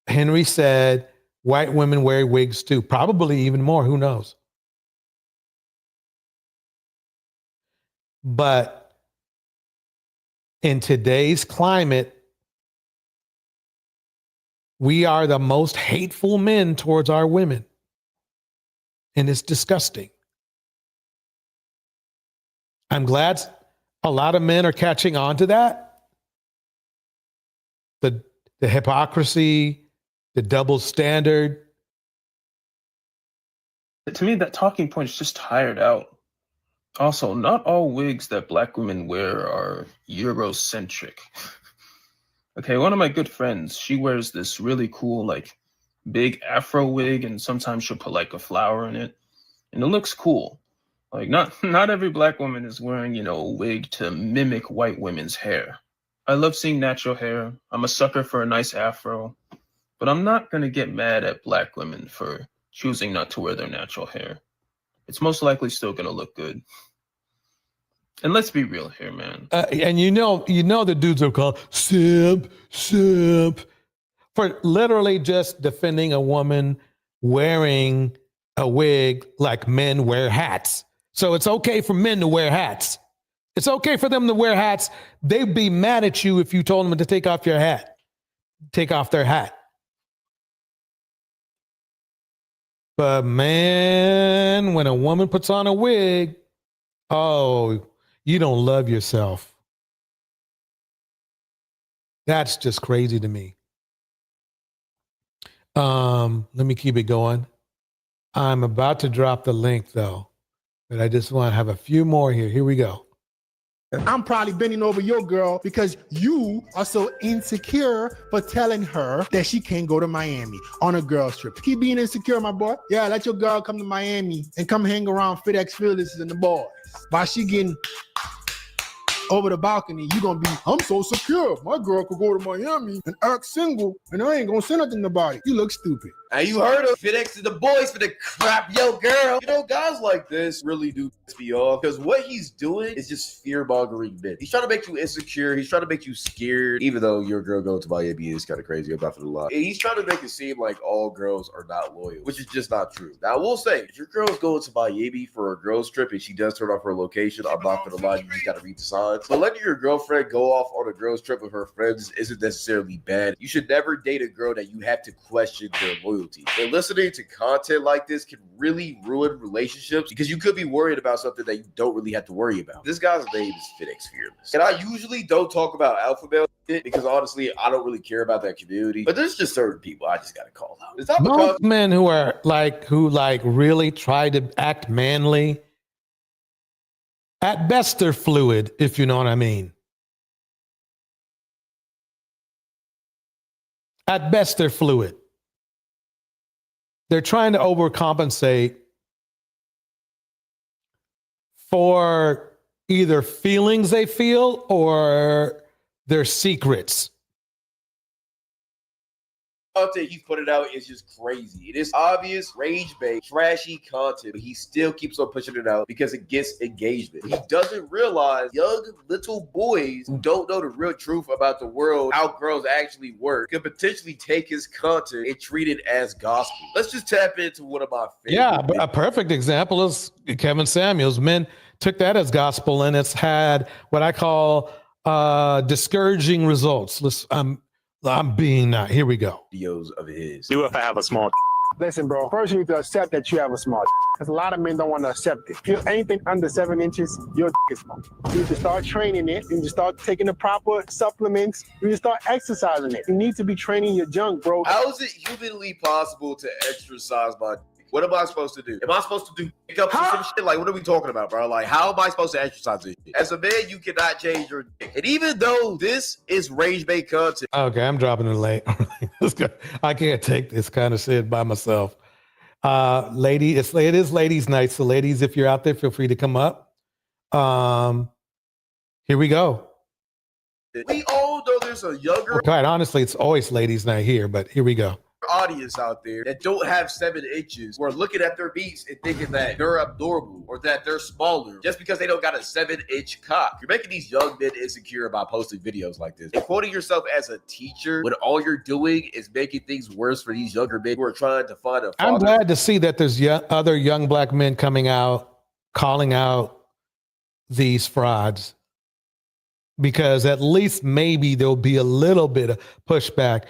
Henry said, white women wear wigs too, probably even more, who knows? But in today's climate, we are the most hateful men towards our women. And it's disgusting. I'm glad a lot of men are catching on to that. The hypocrisy, the double standard. To me, that talking point is just tired out. Also, not all wigs that black women wear are Eurocentric. Okay, one of my good friends, she wears this really cool, like, big afro wig, and sometimes she'll put, like, a flower in it, and it looks cool. Like, not every black woman is wearing, you know, a wig to mimic white women's hair. I love seeing natural hair. I'm a sucker for a nice afro, but I'm not going to get mad at black women for choosing not to wear their natural hair. It's most likely still going to look good. And let's be real here, man. And you know the dudes are called simp for literally just defending a woman wearing a wig like men wear hats. So it's okay for men to wear hats. It's okay for them to wear hats. They'd be mad at you if you told them to take off your hat. Take off their hat. But man, when a woman puts on a wig, oh, you don't love yourself. That's just crazy to me. Let me keep it going. I'm about to drop the link though, but I just want to have a few more here. Here we go. I'm probably bending over your girl because you are so insecure for telling her that she can't go to Miami on a girl's trip. Keep being insecure, my boy. Yeah, let your girl come to Miami and come hang around FedEx Fearless and the boys. While she getting over the balcony, you gonna be, I'm so secure. My girl could go to Miami and act single and I ain't gonna say nothing about it. You look stupid. And you heard of FedEx to the boys for the crap, yo, girl. You know, guys like this really do piss me off because what he's doing is just fear-mongering men. He's trying to make you insecure. He's trying to make you scared, even though your girl going to Miami is kind of crazy. I'm not gonna lie. And he's trying to make it seem like all girls are not loyal, which is just not true. Now, I will say, if your girl's going to Miami for a girl's trip and she does turn off her location, I'm not gonna lie, you just gotta read the signs. But letting your girlfriend go off on a girl's trip with her friends isn't necessarily bad. You should never date a girl that you have to question their loyalty. And listening to content like this can really ruin relationships because you could be worried about something that you don't really have to worry about. This guy's name is FedEx Fearless. And I usually don't talk about alpha male because honestly, I don't really care about that community. But there's just certain people I just gotta call out. It's not Most men who really try to act manly, at best they're fluid, if you know what I mean. At best they're fluid. They're trying to overcompensate for either feelings they feel or their secrets. Content he's putting out is just crazy. It is obvious, rage-based, trashy content, but he still keeps on pushing it out because it gets engagement. He doesn't realize young little boys who don't know the real truth about the world, how girls actually work, could potentially take his content and treat it as gospel. Let's just tap into one of my favorite. Yeah, but a perfect example is Kevin Samuels. Men took that as gospel, and it's had what I call discouraging results. I'm being here we go. Videos of his. Do if I have a small Listen, bro. First, you need to accept that you have a small because a lot of men don't want to accept it. If you're anything under 7 inches, your is small. You need to start training it. You need to start taking the proper supplements. You need to start exercising it. You need to be training your junk, bro. How is it humanly possible to exercise my dick? What am I supposed to do? Am I supposed to do pickups or some shit? Like, what are we talking about, bro? Like, how am I supposed to exercise this shit? As a man, you cannot change your dick. And even though this is rage-bait content. Okay, I'm dropping it late. I can't take this kind of shit by myself. Lady, it is ladies' night. So ladies, if you're out there, feel free to come up. Here we go. We all know there's a younger Quite honestly, it's always ladies' night here, but here we go. audience out there that don't have 7 inches or looking at their beats and thinking that they're abnormal or that they're smaller just because they don't got a 7-inch cock. You're making these young men insecure by posting videos like this and quoting yourself as a teacher when all you're doing is making things worse for these younger men who are trying to find a father. I'm glad to see that there's other young black men coming out, calling out these frauds, because at least maybe there'll be a little bit of pushback.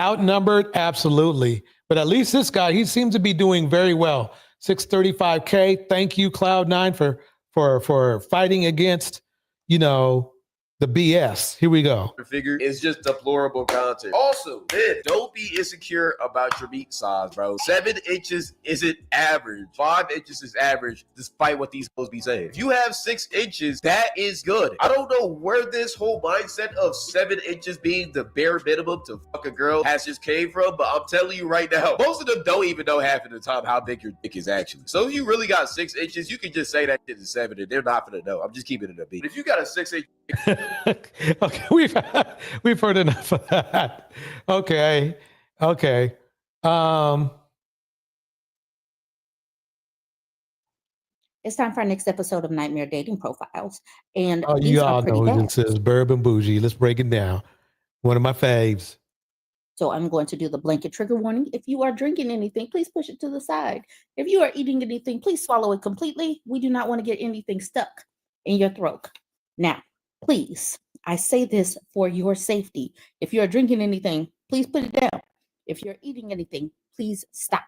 Outnumbered, absolutely. But at least this guy, he seems to be doing very well. 635K. Thank you, Cloud9, for fighting against, the BS. Here we go. Figure is just deplorable content. Also, men, don't be insecure about your meat size, bro. 7 inches isn't average. 5 inches is average, despite what these supposed to be saying. If you have 6 inches, that is good. I don't know where this whole mindset of 7 inches being the bare minimum to fuck a girl has just came from, but I'm telling you right now, most of them don't even know half of the time how big your dick is actually. So if you really got 6 inches, you can just say that shit is 7 and they're not gonna know. I'm just keeping it a beat. But if you got a 6-inch Okay, we've heard enough of that. Okay. It's time for our next episode of Nightmare Dating Profiles. And Oh, these you are all pretty know bad. this is Bourbon Bougie. Let's break it down. One of my faves. So I'm going to do the blanket trigger warning. If you are drinking anything, please push it to the side. If you are eating anything, please swallow it completely. We do not want to get anything stuck in your throat. Now, please, I say this for your safety. If you are drinking anything, please put it down. If you're eating anything, please stop.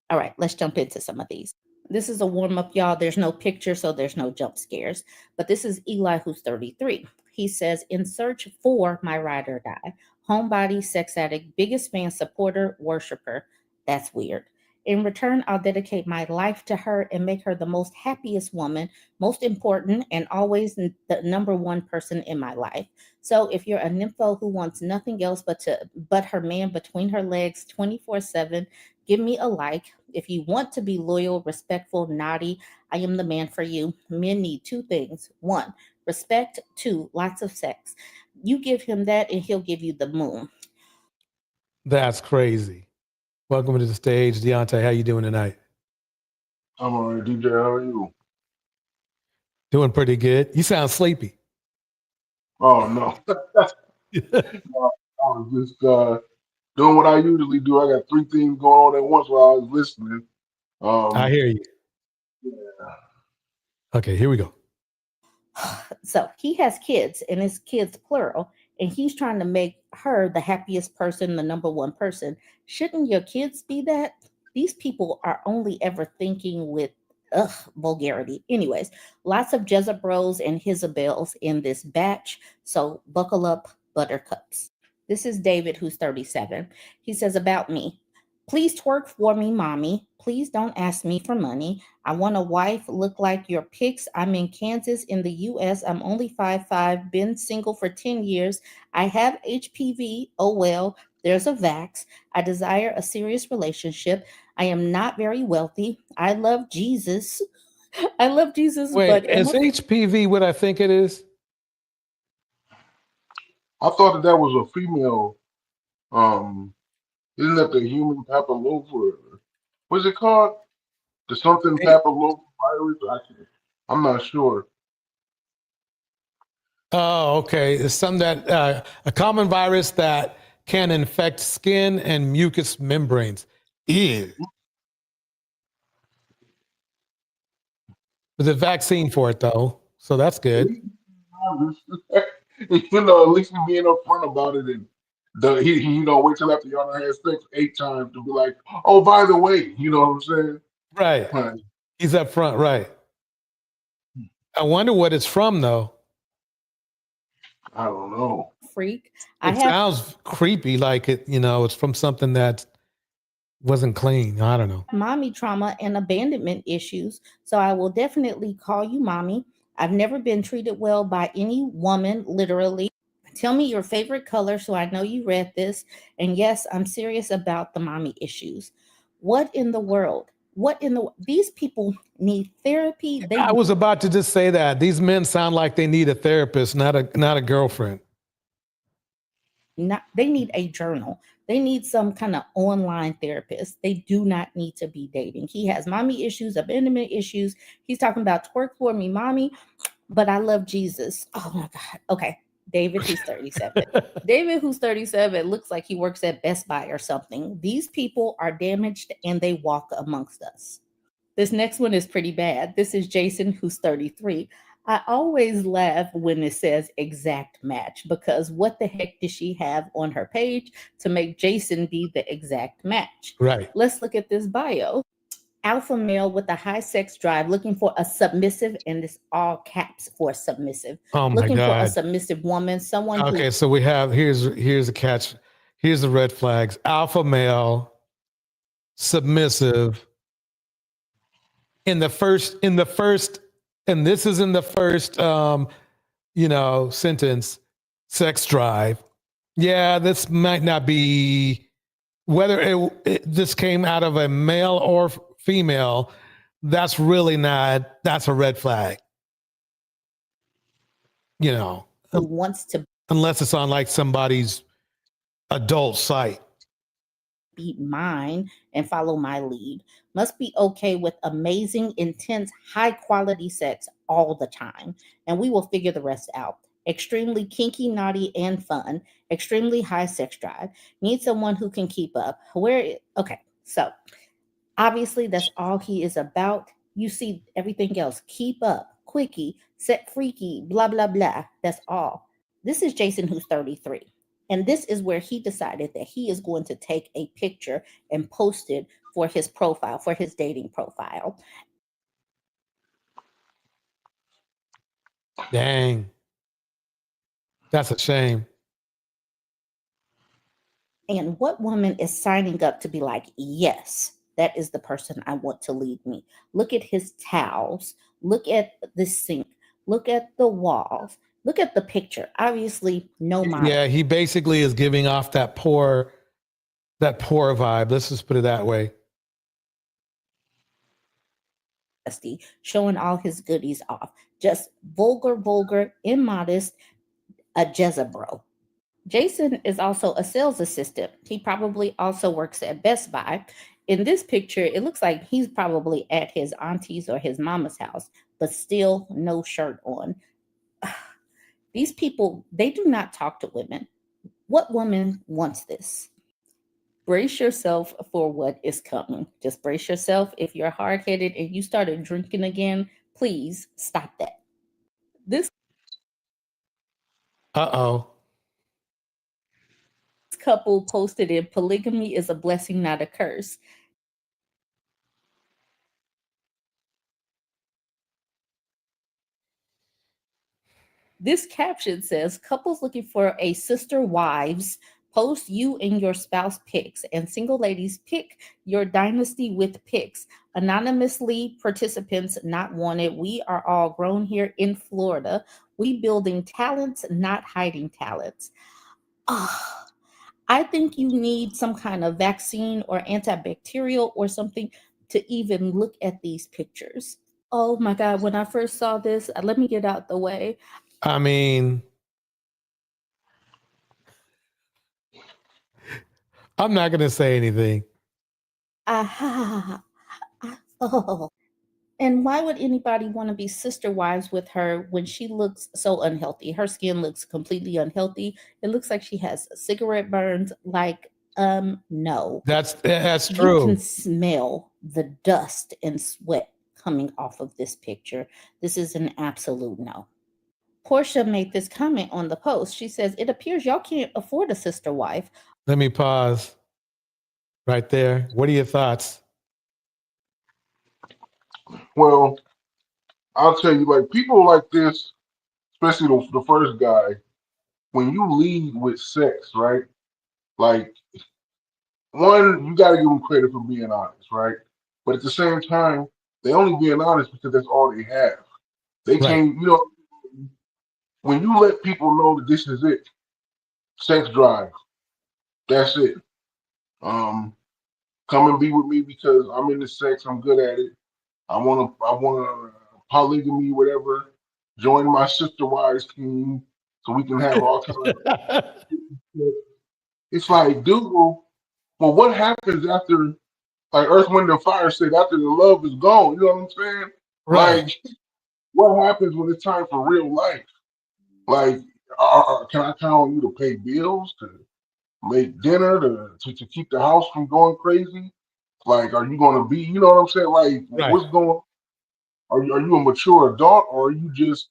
All right, let's jump into some of these. This is a warm-up, y'all. There's no picture, so there's no jump scares. But this is Eli, who's 33. He says, in search for my ride or die, homebody, sex addict, biggest fan, supporter, worshiper. That's weird. In return, I'll dedicate my life to her and make her the most happiest woman, most important, and always the number one person in my life. So if you're a nympho who wants nothing else but her man between her legs 24/7, give me a like. If you want to be loyal, respectful, naughty, I am the man for you. Men need 2 things. 1, respect. 2, lots of sex. You give him that and he'll give you the moon. That's crazy. Welcome to the stage, Deontay. How you doing tonight? I'm all right, DJ. How are you? Doing pretty good. You sound sleepy. Oh, no. No, I was just doing what I usually do. I got 3 things going on at once while I was listening. I hear you. Yeah. Okay, here we go. So he has kids, and his kids plural, and he's trying to make her the happiest person, the number one person. Shouldn't your kids be that? These people are only ever thinking with vulgarity. Anyways, lots of Jezebels and Jezebels in this batch. So buckle up, buttercups. This is David, who's 37. He says about me, please twerk for me, mommy. Please don't ask me for money. I want a wife, look like your pics. I'm in Kansas in the U.S. I'm only 5'5", been single for 10 years. I have HPV. Oh, well, there's a vax. I desire a serious relationship. I am not very wealthy. I love Jesus. I love Jesus. Wait, but is HPV what I think it is? I thought that was a female. Isn't that the human papilloma? What's it called? The something papilloma virus? I'm not sure. Oh, okay. It's some that a common virus that can infect skin and mucous membranes. Ew. There's a vaccine for it though, so that's good. You know, at least being upfront about it and He don't wait till after y'all done had sex 8 times to be like, oh, by the way, you know what I'm saying? Right. Right. He's up front, right. I wonder what it's from, though. I don't know. Freak. It sounds creepy, like it's from something that wasn't clean. I don't know. Mommy trauma and abandonment issues. So I will definitely call you mommy. I've never been treated well by any woman, literally. Tell me your favorite color so I know you read this. And yes, I'm serious about the mommy issues. What in the world? These people need therapy. I was about to just say that. These men sound like they need a therapist, not a girlfriend. They need a journal. They need some kind of online therapist. They do not need to be dating. He has mommy issues, abandonment issues. He's talking about twerk for me, mommy, but I love Jesus. Oh my God. Okay. David, who's 37. David, who's 37, looks like he works at Best Buy or something. These people are damaged and they walk amongst us. This next one is pretty bad. This is Jason, who's 33. I always laugh when it says exact match because what the heck does she have on her page to make Jason be the exact match? Right. Let's look at this bio. Alpha male with a high sex drive, looking for a submissive, and it's all caps for submissive. Oh my looking for a God. submissive woman, someone Okay, who so we have here's the catch. Here's the red flags. Alpha male, submissive. In the first, and this is in the first sentence, sex drive. Yeah, this might not be whether this came out of a male or female. That's a red flag. who wants to Unless it's on like somebody's adult site. beat mine and follow my lead, must be okay with amazing, intense, high quality sex all the time. And we will figure the rest out. Extremely kinky, naughty, and fun. Extremely high sex drive. Need someone who can keep up. Okay, so obviously that's all he is about. You see everything else. Keep up, quickie, set freaky, blah, blah, blah. That's all. This is Jason, who's 33. And this is where he decided that he is going to take a picture and post it for his profile, for his dating profile. Dang. That's a shame. And what woman is signing up to be like, yes, that is the person I want to lead me? Look at his towels. Look at the sink. Look at the walls. Look at the picture. Obviously, no model. Yeah, he basically is giving off that poor vibe. Let's just put it that way. Showing all his goodies off. Just vulgar, immodest, a Jezebel. Jason is also a sales assistant. He probably also works at Best Buy. In this picture, it looks like he's probably at his auntie's or his mama's house, but still no shirt on. These people, they do not talk to women. What woman wants this? Brace yourself for what is coming. Just brace yourself. If you're hard-headed and you started drinking again, please stop that. This couple posted in polygamy is a blessing, not a curse. This caption says, couples looking for a sister wives, post you and your spouse pics, and single ladies pick your dynasty with pics. Anonymously, participants not wanted. We are all grown here in Florida. We building talents, not hiding talents. I think you need some kind of vaccine or antibacterial or something to even look at these pictures. Oh my God, when I first saw this, let me get out the way. I mean, I'm not going to say anything. And why would anybody want to be sister wives with her when she looks so unhealthy? Her skin looks completely unhealthy. It looks like she has cigarette burns. Like, no. That's You true. can smell the dust and sweat coming off of this picture. This is an absolute no. Portia made this comment on the post. She says, "It appears y'all can't afford a sister wife." Let me pause right there. What are your thoughts? Well, I'll tell you, like people like this, especially the first guy, when you lead with sex, right? Like, one, you got to give them credit for being honest, right? But at the same time, they only being honest because that's all they have. They Right. can't, you know, when you let people know that this is it, sex drive, that's it. Come and be with me because I'm into sex, I'm good at it. I wanna polygamy, whatever. Join my sister wives team so we can have all kinds of. It's like, dude, well, what happens after, like Earth, Wind, and Fire said, after the love is gone? You know what I'm saying? Right. Like, what happens when it's time for real life? Like, can I count on you to pay bills, to make dinner, to keep the house from going crazy? Like, are you going to be, you know what I'm saying? Like, Right. what's going? Are you a mature adult, or are you just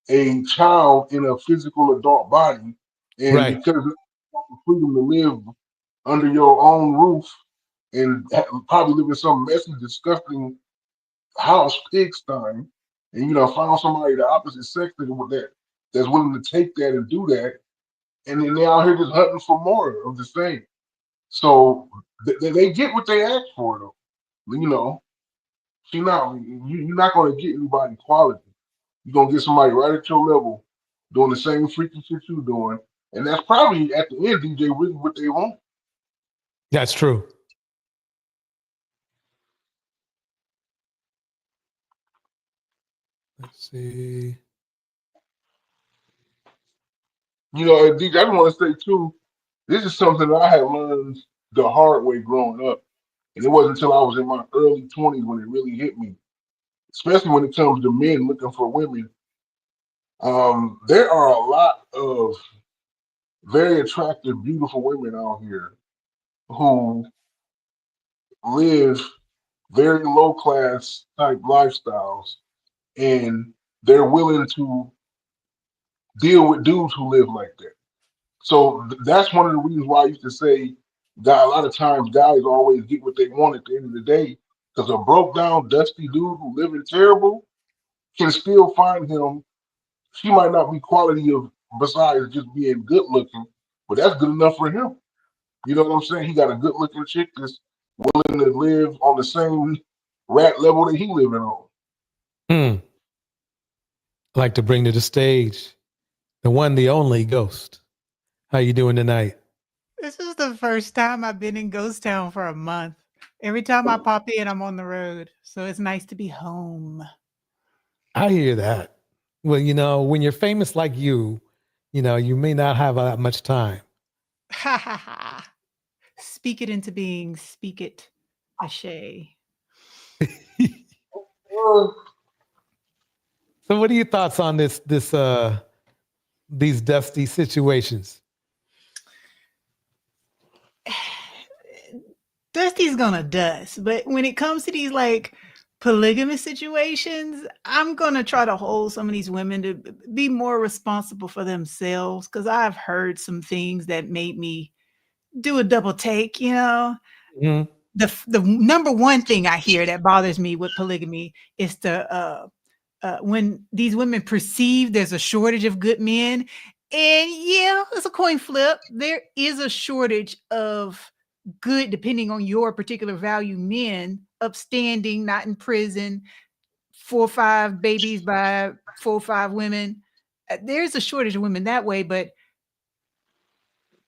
a child in a physical adult body? And Right. because you have the freedom to live under your own roof and probably live in some messy, disgusting house, pigsty, and you know, found somebody the opposite sex that's willing to take that and do that, and then they out here just hunting for more of the same. So they get what they ask for, though. You know, you're not going to get anybody quality. You're going to get somebody right at your level doing the same freaky shit you're doing. And that's probably at the end, DJ, really what they want. That's true. Let's see. You know, and DJ, I just want to say too, this is something that I had learned the hard way growing up. And it wasn't until I was in my early 20s when it really hit me, especially when it comes to men looking for women. There are a lot of very attractive, beautiful women out here who live very low class type lifestyles, and they're willing to deal with dudes who live like that. So that's one of the reasons why I used to say that a lot of times guys always get what they want at the end of the day, because a broke down, dusty dude who living terrible can still find him. She might not be quality of besides just being good looking, but that's good enough for him. You know what I'm saying? He got a good looking chick that's willing to live on the same rat level that he living on. I'd like to bring to the stage the one, the only Ghost. How you doing tonight? This is the first time I've been in Ghost Town for a month. Every time I pop in, I'm on the road. So it's nice to be home. I hear that. Well, you know, when you're famous like you know, you may not have that much time. Ha ha ha. Speak it into being. Speak it. Ashay. So what are your thoughts on these dusty situations? Dusty's gonna dust, but when it comes to these like polygamous situations, I'm gonna try to hold some of these women to be more responsible for themselves, because I've heard some things that made me do a double take, you know. Mm-hmm. The number one thing I hear that bothers me with polygamy is when these women perceive there's a shortage of good men. And yeah, it's a coin flip. There is a shortage of good, depending on your particular value, men, upstanding, not in prison, 4 or 5 babies by 4 or 5 women. There's a shortage of women that way, but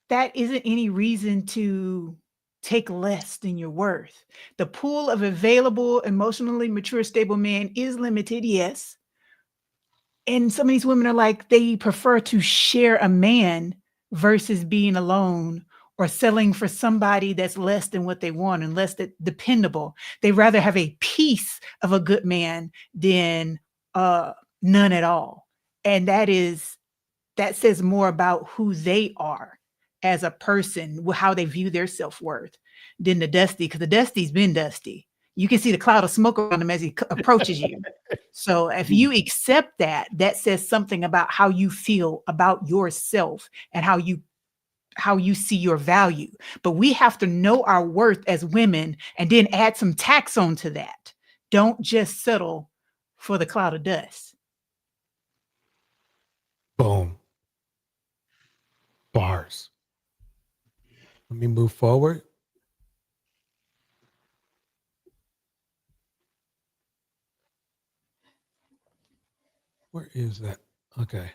that isn't any reason to take less than your worth. The pool of available, emotionally mature, stable men is limited, yes. And some of these women are like, they prefer to share a man versus being alone or selling for somebody that's less than what they want and less dependable. They rather have a piece of a good man than none at all. And that says more about who they are as a person, how they view their self-worth than the dusty, because the dusty's been dusty. You can see the cloud of smoke around him as he approaches you. So if you accept that, that says something about how you feel about yourself and how you see your value. But we have to know our worth as women and then add some tax onto that. Don't just settle for the cloud of dust. Boom. Bars. Let me move forward. Where is that? Okay.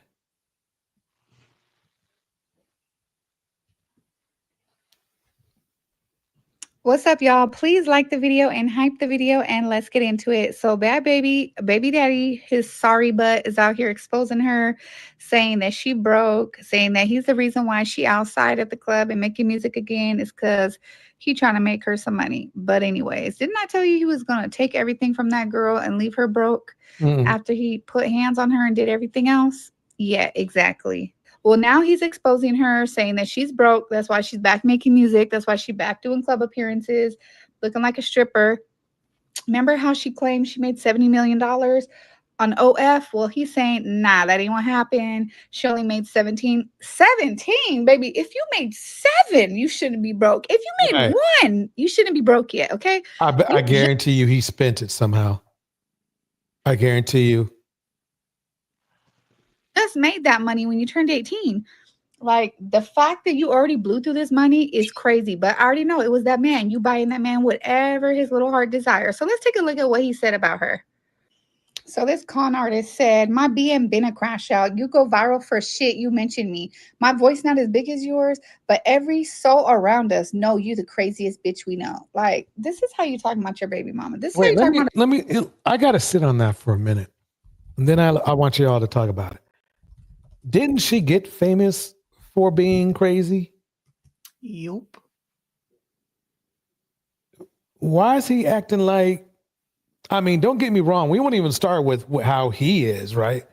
What's up, y'all? Please like the video and hype the video, and let's get into it. So Bad Baby daddy, his sorry butt is out here exposing her, saying that she broke, saying that he's the reason why she outside at the club and making music again is because he trying to make her some money. But anyways, didn't I tell you he was going to take everything from that girl and leave her broke after he put hands on her and did everything else? Yeah, exactly. Well, now he's exposing her, saying that she's broke. That's why she's back making music. That's why she's back doing club appearances, looking like a stripper. Remember how she claimed she made $70 million on OF? Well, he's saying, nah, that ain't what happened. She only made 17, baby. If you made 7, you shouldn't be broke. If you made 1, you shouldn't be broke yet, okay? I guarantee you he spent it somehow. I guarantee you. Just made that money when you turned 18. Like, the fact that you already blew through this money is crazy, but I already know it was that man. You buying that man whatever his little heart desires. So let's take a look at what he said about her. So this con artist said, my BM been a crash out. You go viral for shit. You mentioned me. My voice not as big as yours, but every soul around us know you the craziest bitch we know. Like, this is how you talking about your baby mama. This is how you talking about. I got to sit on that for a minute. And then I want you all to talk about it. Didn't she get famous for being crazy? Yup. Why is he acting like, I mean, don't get me wrong. We won't even start with how he is, right?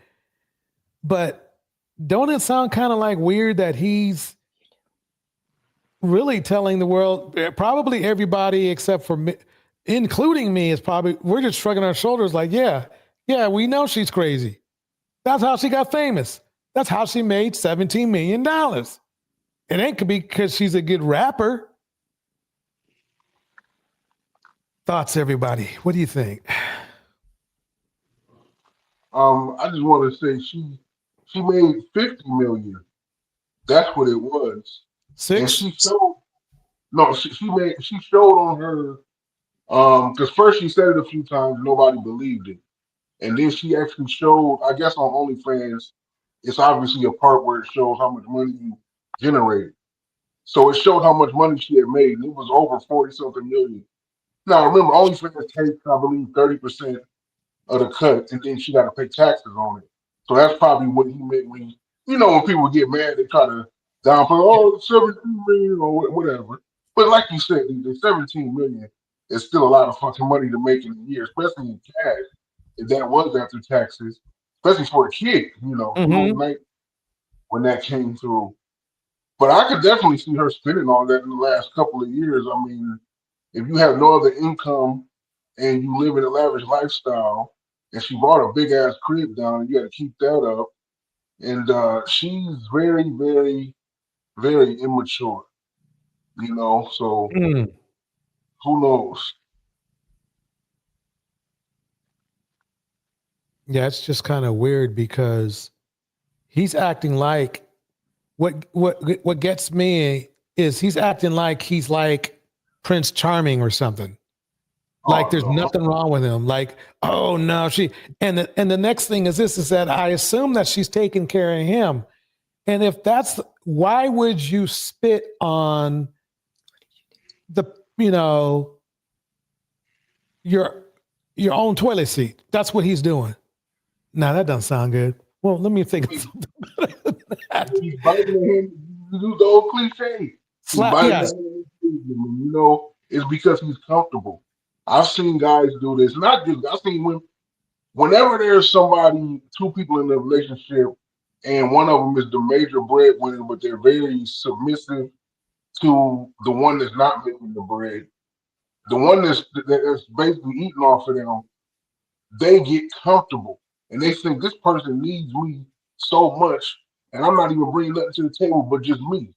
But don't it sound kind of like weird that he's really telling the world, probably everybody except for me, including me, is probably, we're just shrugging our shoulders like, yeah, we know she's crazy. That's how she got famous. That's how she made $17 million. It ain't because she's a good rapper. Thoughts, everybody? What do you think? I just want to say she made 50 million. That's what it was. 6? And she showed on her because first she said it a few times, nobody believed it. And then she actually showed, I guess on OnlyFans, it's obviously a part where it shows how much money you generated. So it showed how much money she had made, and it was over 40-something million. Now remember, OnlyFans takes, I believe, 30% of the cut, and then she got to pay taxes on it. So that's probably what he meant when, when people get mad, they try to downplay, 17 million or whatever. But like you said, the 17 million is still a lot of fucking money to make in a year, especially in cash. If that was after taxes, especially for a kid, when that came through. But I could definitely see her spending all that in the last couple of years. I mean, if you have no other income and you live in a lavish lifestyle, and she bought a big ass crib down, and you got to keep that up. And she's very, very, very immature, so who knows? Yeah, it's just kind of weird because he's acting like what gets me is he's acting like he's like Prince Charming or something. Like there's nothing wrong with him. Like, oh no, and the next thing is that I assume that she's taking care of him. And if that's, why would you spit on the, your own toilet seat? That's what he's doing. Now that doesn't sound good. Well, let me think of something better than that. He's biting him. You do the old cliche. It's because he's comfortable. I've seen guys do this. Not just, I've seen whenever there's somebody, two people in a relationship, and one of them is the major breadwinner, but they're very submissive to the one that's not making the bread. the one that's basically eating off of them, they get comfortable and they think this person needs me so much, and I'm not even bringing nothing to the table but just me.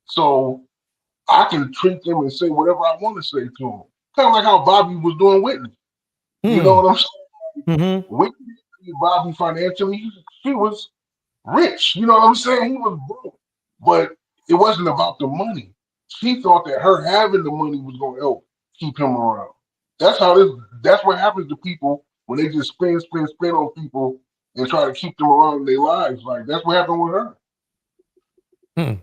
So I can treat them and say whatever I want to say to them. Kind of like how Bobby was doing Whitney. You know what I'm saying? Mm-hmm. Whitney treated Bobby financially. She was rich. You know what I'm saying? He was broke. But it wasn't about the money. She thought that her having the money was going to help keep him around. That's what happens to people when they just spend on people and try to keep them around in their lives. Like, that's what happened with her.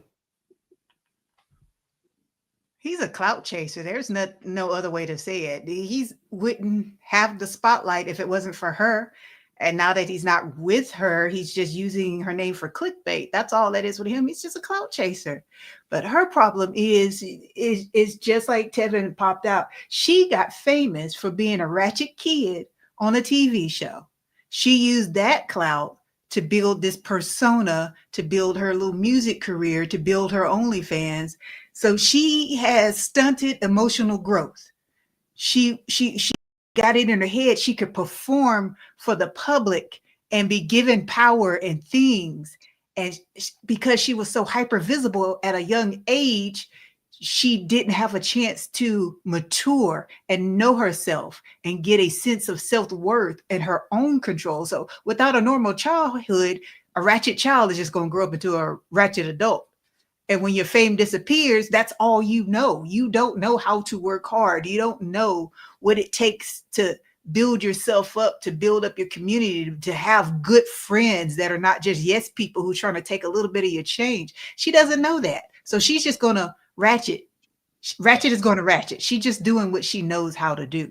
He's a clout chaser. There's no other way to say it. He wouldn't have the spotlight if it wasn't for her. And now that he's not with her, he's just using her name for clickbait. That's all that is with him. He's just a clout chaser. But her problem is just like Tevin popped out. She got famous for being a ratchet kid on a TV show. She used that clout to build this persona, to build her little music career, to build her OnlyFans. So she has stunted emotional growth. She got it in her head she could perform for the public and be given power and things. And because she was so hyper visible at a young age, she didn't have a chance to mature and know herself and get a sense of self-worth and her own control. So without a normal childhood, a ratchet child is just going to grow up into a ratchet adult. And when your fame disappears, that's all you know. You don't know how to work hard. You don't know what it takes to build yourself up, to build up your community, to have good friends that are not just yes people who are trying to take a little bit of your change. She doesn't know that. So she's just going to ratchet. Ratchet is going to ratchet. She's just doing what she knows how to do.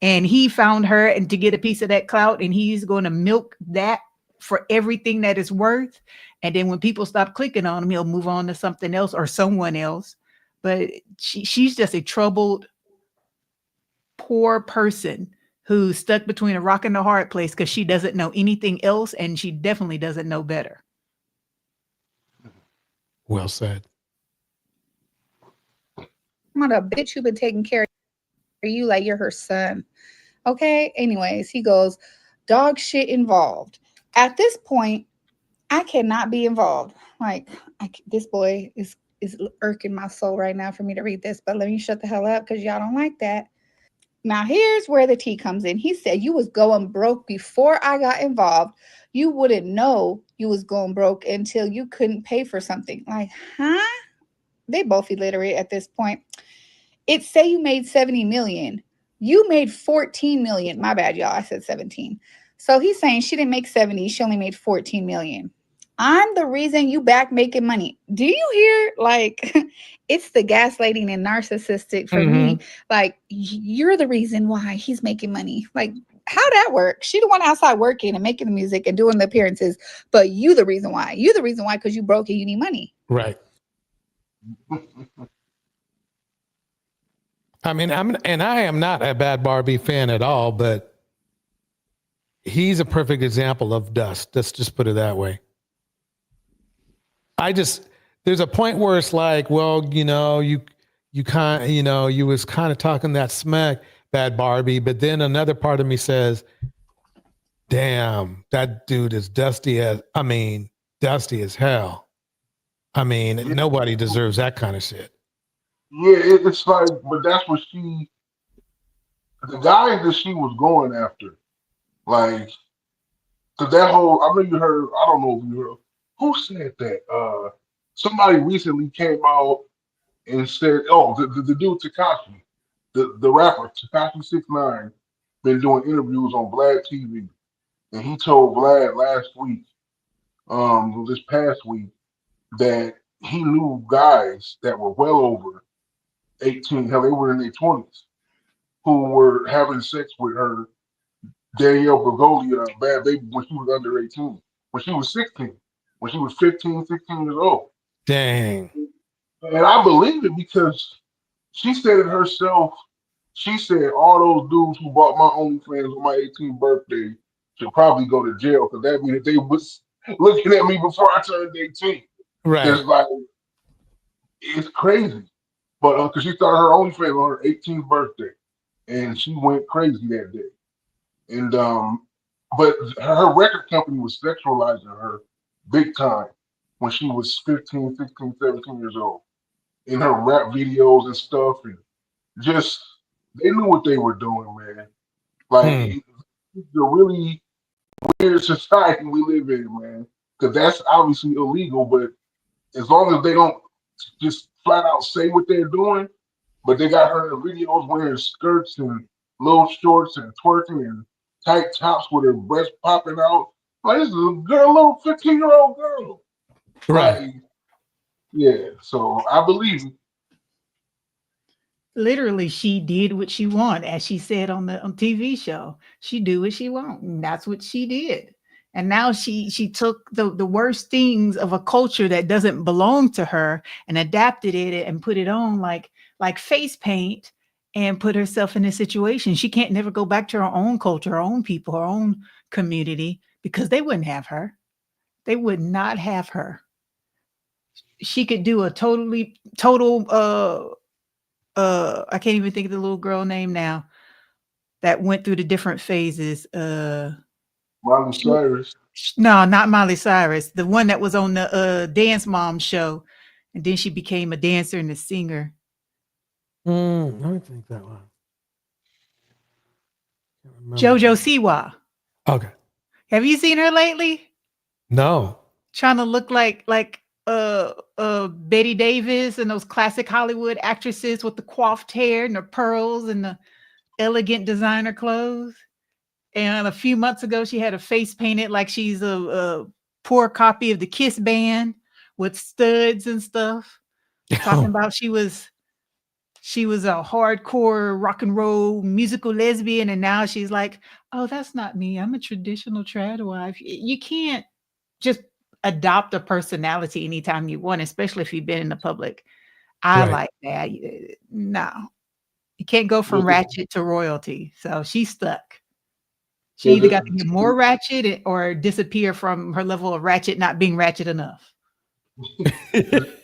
And he found her and to get a piece of that clout, and he's going to milk that for everything that is worth. And then when people stop clicking on him, he'll move on to something else or someone else. But she's just a troubled, poor person who's stuck between a rock and a hard place because she doesn't know anything else, and she definitely doesn't know better. Well said. What a bitch who been taking care of you like you're her son. Okay. Anyways, he goes, dog shit involved. At this point, I cannot be involved. Like, this boy is irking my soul right now for me to read this, but let me shut the hell up because y'all don't like that. Now, here's where the tea comes in. He said, you was going broke before I got involved. You wouldn't know you was going broke until you couldn't pay for something. Like, huh? They both illiterate at this point. It say you made 70 million. You made 14 million. My bad, y'all. I said 17. So he's saying she didn't make 70. She only made 14 million. I'm the reason you back making money. Do you hear? Like, it's the gaslighting and narcissistic for me. Like, you're the reason why he's making money. Like, how that work? She the one outside working and making the music and doing the appearances, but you the reason why. You the reason why because you broke and you need money. Right. I mean, I am not a Bad Barbie fan at all, but he's a perfect example of dust. Let's just put it that way. There's a point where it's like, well, you was kind of talking that smack, Bad Barbie, but then another part of me says, damn, that dude is dusty as hell. I mean, nobody deserves that kind of shit. Yeah, it's like, but that's what the guys that she was going after, like, cause that whole, I know you heard, I don't know if you heard, who said that? Somebody recently came out and said, oh, the dude Tekashi, the rapper Tekashi 6ix9ine, been doing interviews on Vlad TV, and he told Vlad last week, this past week, that he knew guys that were well over 18, hell, they were in their 20s, who were having sex with her, Danielle Bergoglio, Bad Baby, when she was under 18, when she was 16, when she was 15, 16 years old. Dang. And I believe it because she said it herself. She said all those dudes who bought my OnlyFans on my 18th birthday should probably go to jail because that means they was looking at me before I turned 18. Right. It's like, it's crazy. But because she started her OnlyFans on her 18th birthday. and she went crazy that day. And but her record company was sexualizing her big time when she was 15, 16, 17 years old in her rap videos and stuff, and just they knew what they were doing, man. Like it's a really weird society we live in, man. Because that's obviously illegal, but as long as they don't just flat out say what they're doing, but they got her in videos wearing skirts and little shorts and twerking and tight tops with her breast popping out. Like, this is a girl, little 15-year-old girl. Right. Like, yeah, so I believe it. Literally, she did what she wanted, as she said on the TV show. She do what she want, and that's what she did. And now she took the worst things of a culture that doesn't belong to her and adapted it and put it on like face paint and put herself in a situation. She can't never go back to her own culture, her own people, her own community, because they wouldn't have her. They would not have her. She could do a total I can't even think of the little girl name now that went through the different phases. Miley Cyrus. No, not Miley Cyrus. The one that was on the Dance Mom show, and then she became a dancer and a singer. Let me think that one. JoJo Siwa. Okay. Have you seen her lately? No. Trying to look like Betty Davis and those classic Hollywood actresses with the coiffed hair and the pearls and the elegant designer clothes. And a few months ago, she had a face painted like she's a poor copy of the Kiss band with studs and stuff. Talking about she was a hardcore rock and roll musical lesbian, and now she's like, oh, that's not me. I'm a traditional trad wife. You can't just adopt a personality anytime you want, especially if you've been in the public eye like that. No, you can't go from ratchet to royalty. So she's stuck. She either got to get more ratchet or disappear from her level of ratchet not being ratchet enough. The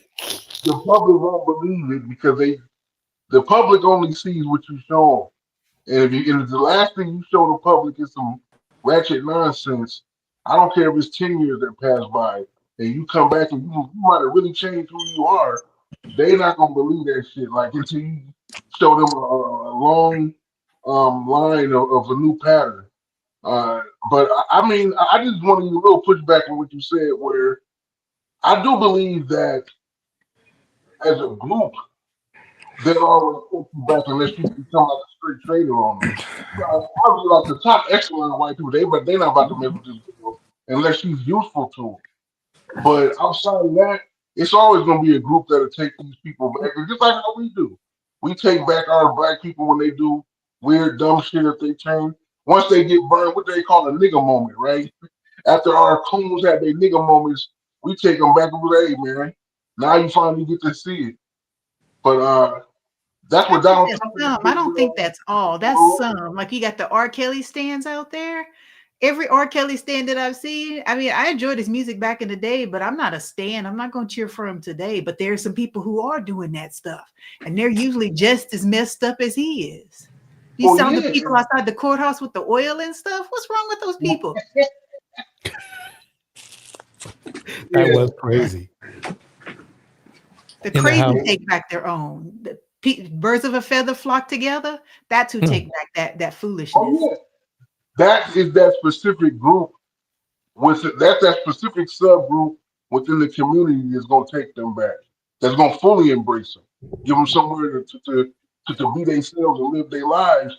public won't believe it because the public only sees what you show them. And if the last thing you show the public is some ratchet nonsense, I don't care if it's 10 years that pass by and you come back and you might have really changed who you are, they're not gonna believe that shit. Like until you show them a long line of a new pattern. But I mean, I just want to give a little pushback on what you said, where I do believe that as a group, they'll always put you back unless you become like a straight trader on them. Obviously, like the top echelon of white people, they're not about to mess with this girl unless she's useful to them. But outside of that, it's always going to be a group that'll take these people back. And just like how we do. We take back our black people when they do weird, dumb shit if they change. Once they get burned, what they call a nigga moment, right? After our coons have their nigga moments, we take them back and be like, hey, man, now you finally get to see it. But that's what Donald Trump. I don't think that's all. That's some. Like you got the R. Kelly stands out there. Every R. Kelly stand that I've seen, I mean, I enjoyed his music back in the day, but I'm not a stan. I'm not going to cheer for him today. But there are some people who are doing that stuff, and they're usually just as messed up as he is. You saw the people outside the courthouse with the oil and stuff. What's wrong with those people? That was crazy. The crazy take back their own. The birds of a feather flock together. That's who take back that foolishness. Oh, yeah. That is that specific group. That's that specific subgroup within the community that's going to take them back. That's going to fully embrace them. Give them somewhere to be themselves and live their lives.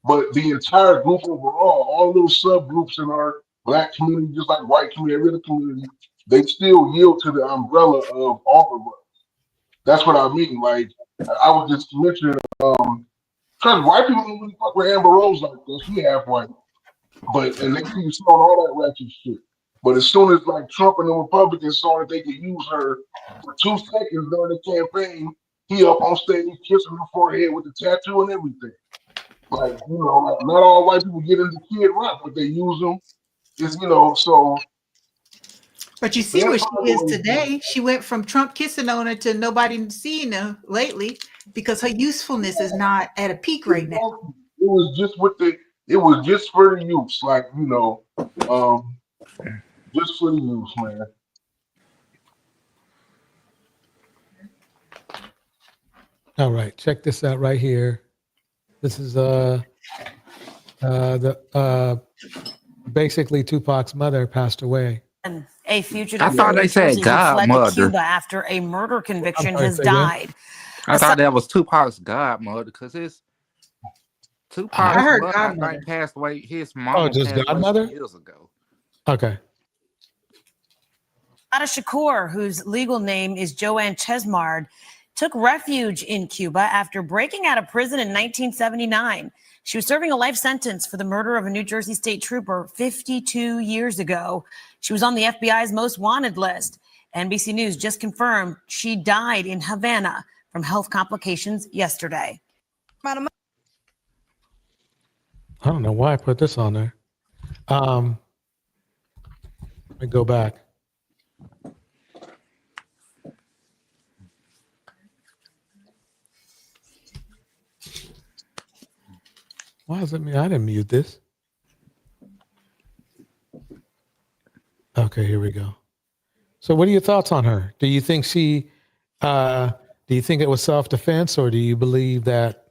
But the entire group overall, all those subgroups in our black community, just like white community, every other community, they still yield to the umbrella of all of us. That's what I mean. Like I was just mentioning, because white people don't really fuck with Amber Rose like this. She half white, and they keep showing all that ratchet shit. But as soon as like Trump and the Republicans saw that they could use her for 2 seconds during the campaign, he up on stage kissing her forehead with the tattoo and everything. Like, you know, like not all white people get into Kid Rock, but they use them. It's, you know, so. But you see where she is today. She went from Trump kissing on her to nobody seeing her lately because her usefulness is not at a peak right now. was just with the. It was just for the youths, like just for the youths, man. All right, check this out right here. This is basically Tupac's mother passed away. A fugitive I thought from they New said Jersey who fled to godmother. Cuba after a murder conviction sorry, has say again? died. I thought that was Tupac's godmother because it's Tupac's heard mother, I godmother. think, passed away. His mom just passed away godmother? years ago. Okay. Ada Shakur, whose legal name is Joanne Chesmard, took refuge in Cuba after breaking out of prison in 1979. She was serving a life sentence for the murder of a New Jersey state trooper 52 years ago. She was on the FBI's most wanted list. NBC News just confirmed she died in Havana from health complications yesterday. I don't know why I put this on there. Let me go back. Why does it mean I didn't mute this? Okay, here we go. So what are your thoughts on her? Do you think do you think it was self-defense, or do you believe that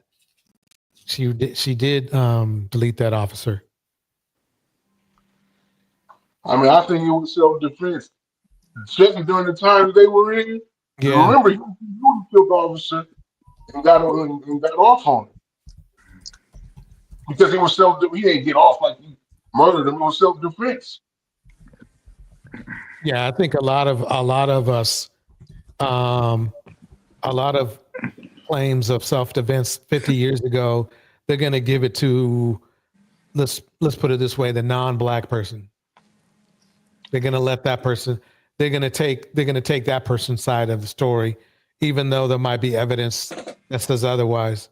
she did delete that officer? I mean, I think it was self-defense, especially during the times they were in. Yeah. Remember, you killed the officer and got off on it because it was he didn't get off like he murdered him. It was self-defense. Yeah, I think a lot of us, a lot of claims of self-defense 50 years ago, they're going to give it to, let's put it this way, the non-black person. They're going to let that person. They're going to take that person's side of the story, even though there might be evidence that says otherwise.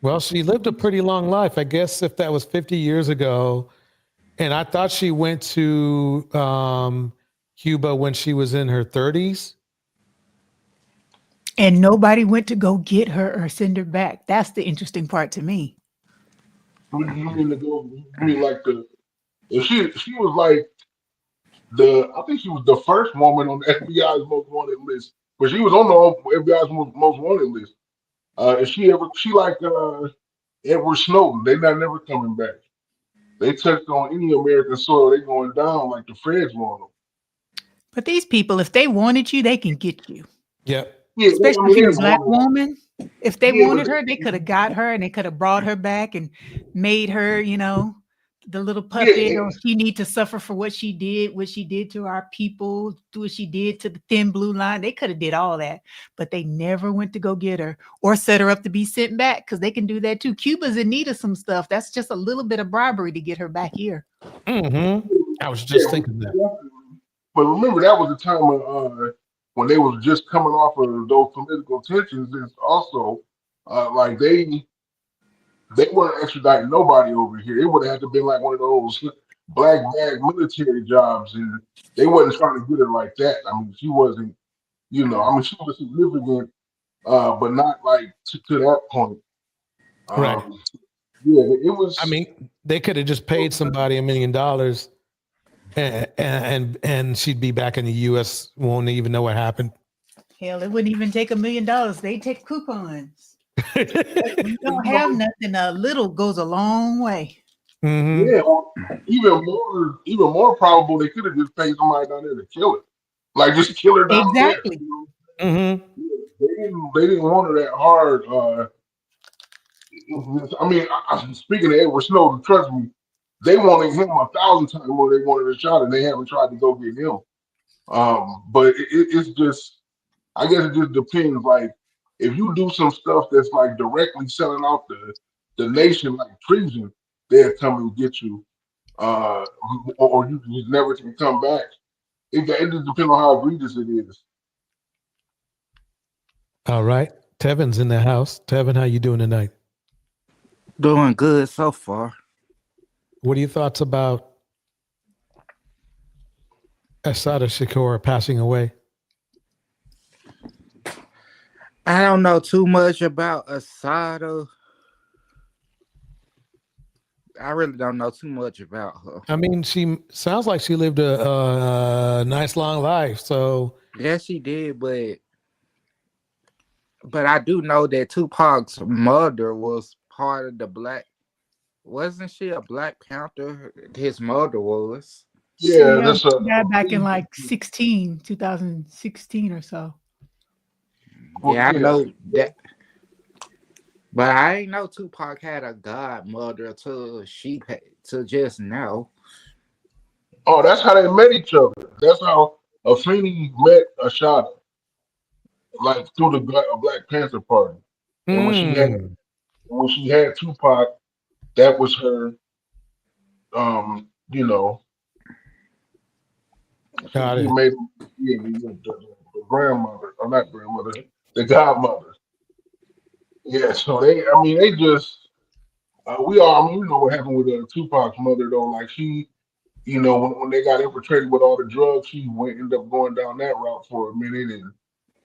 Well, she lived a pretty long life. I guess if that was 50 years ago. And I thought she went to Cuba when she was in her 30s. And nobody went to go get her or send her back. That's the interesting part to me. You mean to go? You mean like if she was like I think she was the first woman on the FBI's most wanted list, but she was on the FBI's most wanted list. If she like Edward Snowden, they're never coming back. They touched on any American soil, they going down like the feds want them. But these people, if they wanted you, they can get you. Yep. Yeah, Especially if you're a black woman. woman. If they wanted her, they could have got her and they could have brought her back and made her, the little puppet, or she need to suffer for what she did to our people, do what she did to the thin blue line. They could have did all that, but they never went to go get her or set her up to be sent back, because they can do that too. Cuba's in need of some stuff. That's just a little bit of bribery to get her back here. Mm-hmm. I was just thinking that. But remember, that was the time when they was just coming off of those political tensions. It's also like they weren't extraditing nobody over here. It would have had to been like one of those black bag military jobs, and they wasn't trying to get her like that. I mean, she wasn't, she was significant, but not like to that point. Right. Yeah, it was. I mean, they could have just paid somebody $1 million, and she'd be back in the U.S. Won't even know what happened. Hell, it wouldn't even take $1 million. They take coupons. You don't have nothing. A little goes a long way. Mm-hmm. Yeah, even more probable, they could have just paid somebody down there to kill her, like just kill her down Exactly. there. Mm-hmm. They didn't want her that hard. I mean, speaking of Edward Snowden, trust me, they wanted him 1,000 times more than they wanted a shot, and they haven't tried to go get him. But it's just, I guess it just depends. Like, if you do some stuff that's like directly selling out the nation, like treason, they'll come and get you, or you just never can come back. It just depends on how egregious it is. All right. Tevin's in the house. Tevin, how you doing tonight? Doing good so far. What are your thoughts about Assata Shakur passing away? I don't know too much about Asada. I really don't know too much about her. I mean, she sounds like she lived a nice long life. So Yes, she did, but I do know that Tupac's mother was part of the Black. Wasn't she a Black Panther? His mother was. Yeah, Yeah, that's she died back in like 2016 or so. Yeah, I yeah. know that. But I ain't know Tupac had a godmother to just now. Oh, that's how they met each other. That's how Afeni met Ashada, like through the Black Panther Party. And when she had Tupac, that was her. You know, got he it. made the grandmother, or not grandmother, the godmother. Yeah, so they just we all. I mean, we know what happened with Tupac's mother though. Like she, when they got infiltrated with all the drugs, she ended up going down that route for a minute, and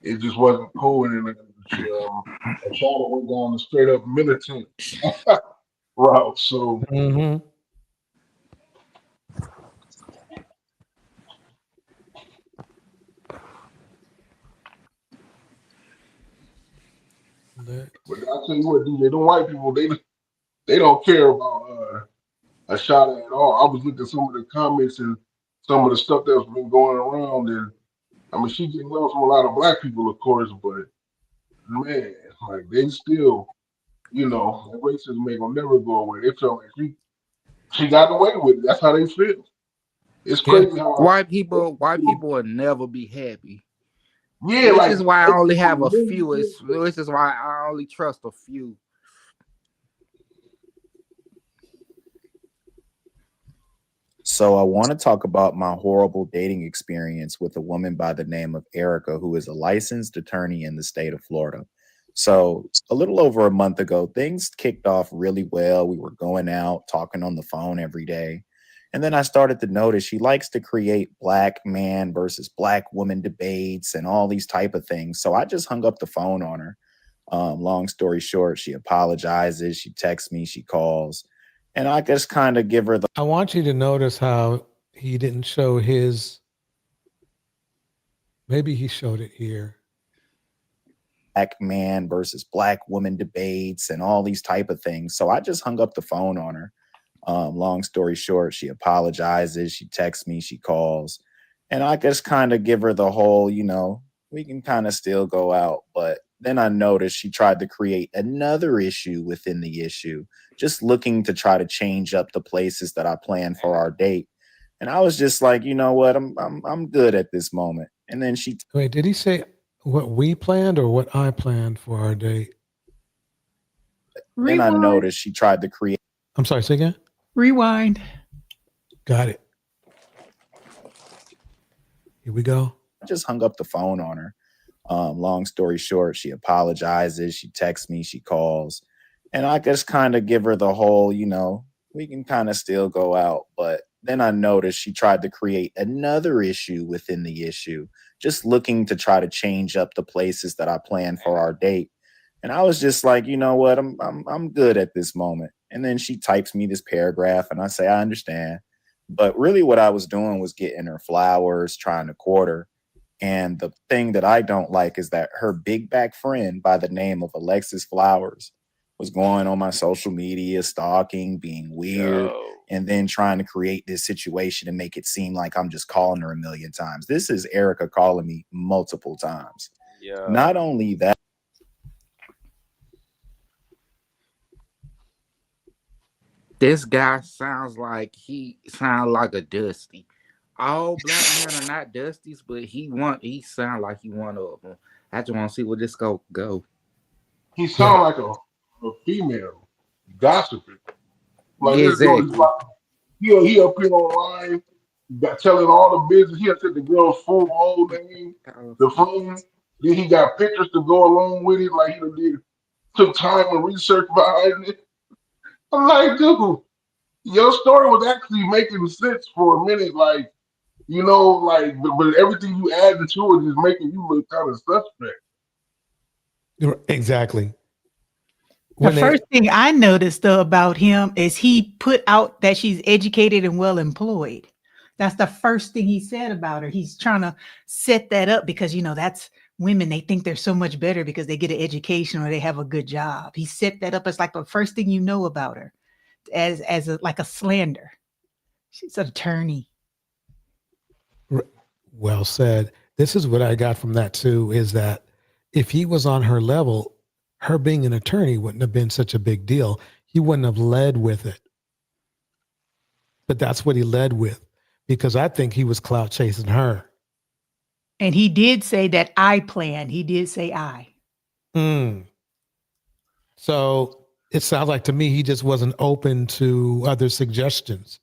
it just wasn't cool. And then she, Ashada went down the straight up militant route. So. But I'll tell you what, DJ, them white people, they don't care about Ashada at all. I was looking at some of the comments and some of the stuff that's been going around, and I mean, she getting love from a lot of black people, of course, but man, like they still, that racism ain't gonna never go away. They feel like she got away with it. That's how they feel. It's crazy how white people will never be happy. Yeah, This is why I only have a few. This is why I only trust a few. So I want to talk about my horrible dating experience with a woman by the name of Erica, who is a licensed attorney in the state of Florida. So a little over a month ago, things kicked off really well. We were going out, talking on the phone every day. And then I started to notice she likes to create black man versus black woman debates and all these type of things. So I just hung up the phone on her. Long story short, she apologizes. She texts me, she calls. And I just kind of give her the. I want you to notice how he didn't show his. Maybe he showed it here. Black man versus black woman debates and all these type of things. So I just hung up the phone on her. Long story short, she apologizes. She texts me, she calls. And I just kind of give her the whole, we can kind of still go out. But then I noticed she tried to create another issue within the issue, just looking to try to change up the places that I planned for our date. And I was just like, you know what, I'm good at this moment. And then she Wait, did he say what we planned or what I planned for our date? Then I noticed she tried to create. I'm sorry, say again? Rewind. Got it. Here we go. I just hung up the phone on her. Long story short, she apologizes. She texts me, she calls. And I just kind of give her the whole, we can kind of still go out. But then I noticed she tried to create another issue within the issue, just looking to try to change up the places that I planned for our date. And I was just like, you know what, I'm good at this moment. And then she types me this paragraph and I say, I understand. But really what I was doing was getting her flowers, trying to court her. And the thing that I don't like is that her big back friend by the name of Alexis Flowers was going on my social media, stalking, being weird, and then trying to create this situation and make it seem like I'm just calling her a million times. This is Erica calling me multiple times. Not only that. This guy sounds like a Dusty. All black men are not Dusties, but he sound like he one of them. I just want to see where this go. He sound like a female gossiping. Like exactly. He up here online, telling all the business. He had said the girl's full old name, the phone. Then he got pictures to go along with it. Like he took time and research behind it. I'm like, dude, your story was actually making sense for a minute. Like, but everything you added to it is making you look kind of suspect. Exactly. The first thing I noticed though about him is he put out that she's educated and well employed. That's the first thing he said about her. He's trying to set that up because, you know, that's women. They think they're so much better because they get an education or they have a good job. He set that up as like the first thing you know about her as like a slander. She's an attorney. Well said. This is what I got from that too, is that if he was on her level, her being an attorney wouldn't have been such a big deal. He wouldn't have led with it. But that's what he led with, because I think he was clout chasing her. And he did say that I planned. He did say I. So it sounds like to me he just wasn't open to other suggestions.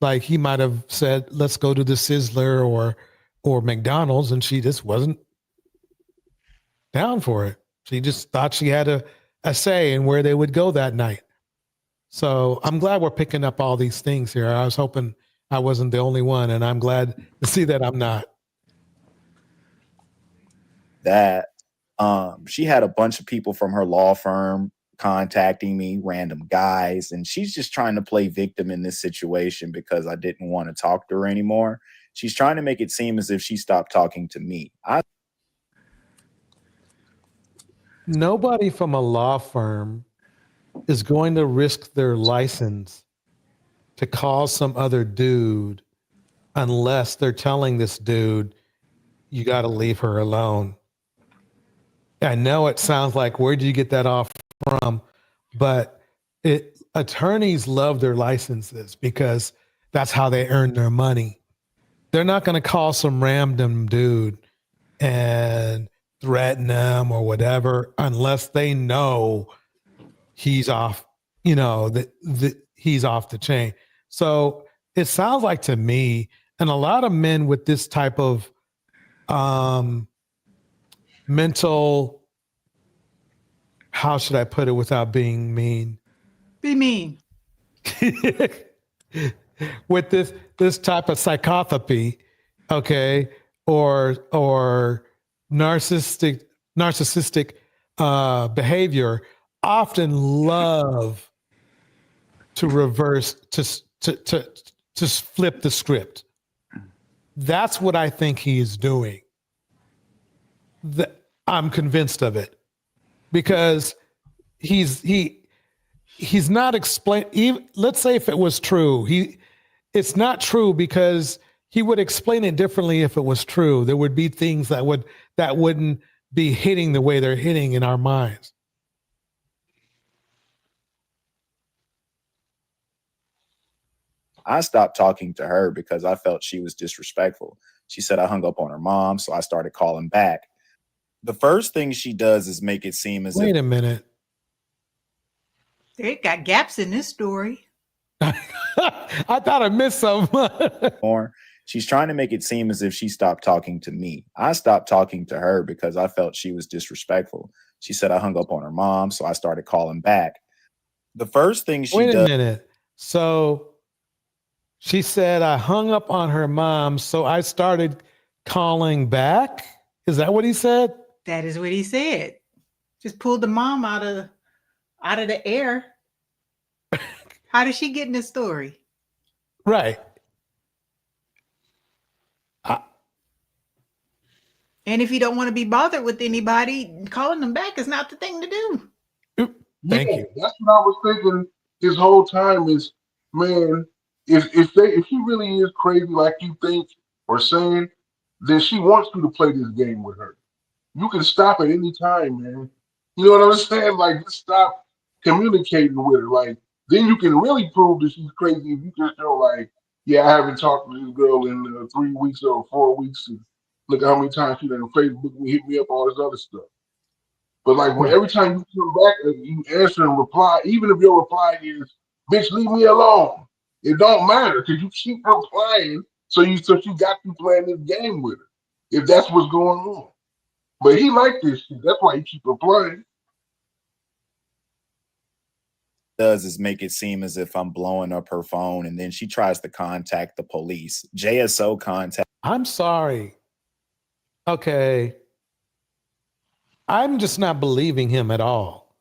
Like he might have said, let's go to the Sizzler or McDonald's, and she just wasn't down for it. She just thought she had a say in where they would go that night. So I'm glad we're picking up all these things here. I was hoping I wasn't the only one, and I'm glad to see that I'm not. That she had a bunch of people from her law firm contacting me, random guys, and she's just trying to play victim in this situation because I didn't want to talk to her anymore. She's trying to make it seem as if she stopped talking to me. Nobody from a law firm is going to risk their license to call some other dude unless they're telling this dude, you got to leave her alone. I know it sounds like, where do you get that off from? But attorneys love their licenses because that's how they earn their money. They're not going to call some random dude and threaten them or whatever unless they know he's off, you know, that he's off the chain. So it sounds like to me, and a lot of men with this type of mental, how should I put it without being mean? Be mean. With this type of psychopathy, okay, or narcissistic behavior, often love to reverse to flip the script. That's what I think he is doing. I'm convinced of it because he's not explain. Let's say if it was true, it's not true because he would explain it differently if it was true. There would be things that wouldn't be hitting the way they're hitting in our minds. I stopped talking to her because I felt she was disrespectful. She said I hung up on her mom, so I started calling back. The first thing she does is make it seem as if— Wait a minute. They got gaps in this story. I thought I missed some. More. She's trying to make it seem as if she stopped talking to me. I stopped talking to her because I felt she was disrespectful. She said I hung up on her mom, so I started calling back. The first thing she Wait does— a minute. So she said I hung up on her mom, so I started calling back? Is that what he said? That is what he said. Just pulled the mom out of the air. How did she get in this story? Right. And if you don't want to be bothered with anybody, calling them back is not the thing to do. Thank you. That's what I was thinking this whole time is, man, if he really is crazy like you think or saying, then she wants you to play this game with her. You can stop at any time, man. You know what I'm saying? Like, just stop communicating with her. Like, then you can really prove that she's crazy if you just show, like, yeah, I haven't talked to this girl in 3 weeks or 4 weeks. And look at how many times she done Facebook me, hit me up, all this other stuff. But like, when every time you come back, you answer and reply, even if your reply is, "Bitch, leave me alone," it don't matter because you keep replying. So she got you playing this game with her, if that's what's going on. But he liked this shit. That's why he keep replying. Does is make it seem as if I'm blowing up her phone, and then she tries to contact the police. JSO contact. I'm sorry. Okay. I'm just not believing him at all.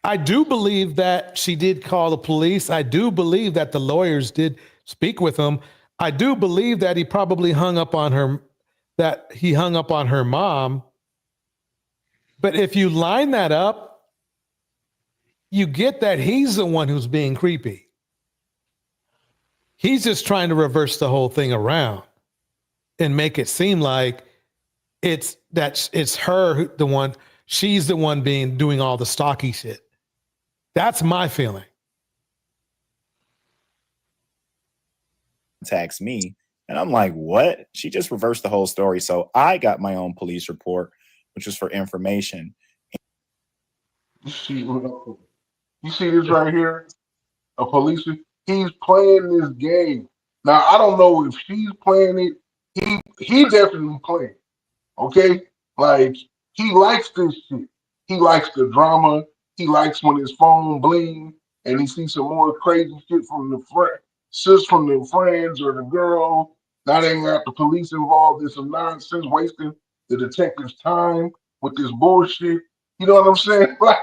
I do believe that she did call the police. I do believe that the lawyers did speak with him. I do believe that he probably hung up on her mom. But if you line that up, you get that he's the one who's being creepy. He's just trying to reverse the whole thing around and make it seem like it's her the one, she's the one doing all the stalky shit. That's my feeling. Attacks me, and I'm like, what? She just reversed the whole story. So I got my own police report, which was for information. You see this right here? A policeman. He's playing this game. Now I don't know if she's playing it. He definitely playing. Okay, like he likes this shit. He likes the drama. He likes when his phone bling and he sees some more crazy shit from the from the friends or the girl. Now they got the police involved in some nonsense, wasting the detective's time with this bullshit. You know what I'm saying? Like,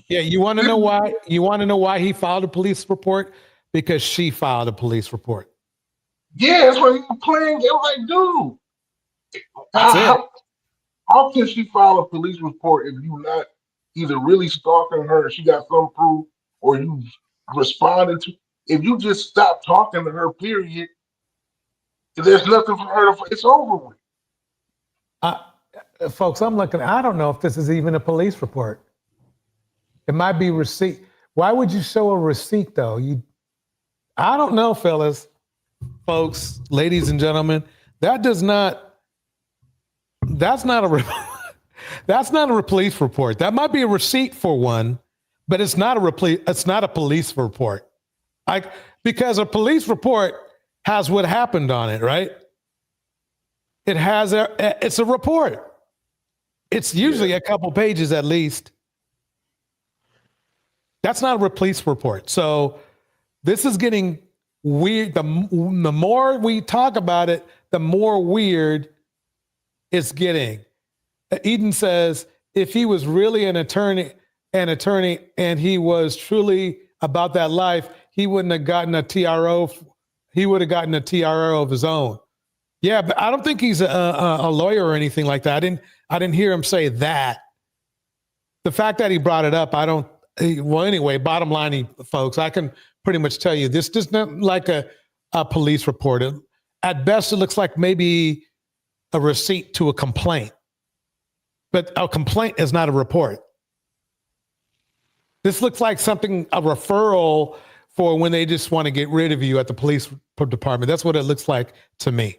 yeah, you want to know why? You want to know why he filed a police report? Because she filed a police report. yeah, that's what he's playing. I'm like, dude, That's it. how can she file a police report if you not either really stalking her, she got some proof, or you responded to? If you just stop talking to her, period, there's nothing for her to. It's over with. Folks, I don't know if this is even a police report. It might be receipt. Why would you show a receipt though? I don't know, fellas, folks, ladies and gentlemen. That's not a police report. That might be a receipt for one, but it's not a police report. Because a police report has what happened on it, right? It's a report. It's usually a couple pages at least. That's not a police report. So this is getting weird. The more we talk about it, the more weird it's getting. Eden says, if he was really an attorney, and he was truly about that life, he wouldn't have gotten a TRO. He would have gotten a TRO of his own. Yeah, but I don't think he's a lawyer or anything like that. I didn't hear him say that. The fact that he brought it up, well, anyway, bottom line, folks, I can pretty much tell you this does not like a police report. At best, it looks like maybe a receipt to a complaint. But a complaint is not a report. This looks like a referral for when they just want to get rid of you at the police department. That's what it looks like to me.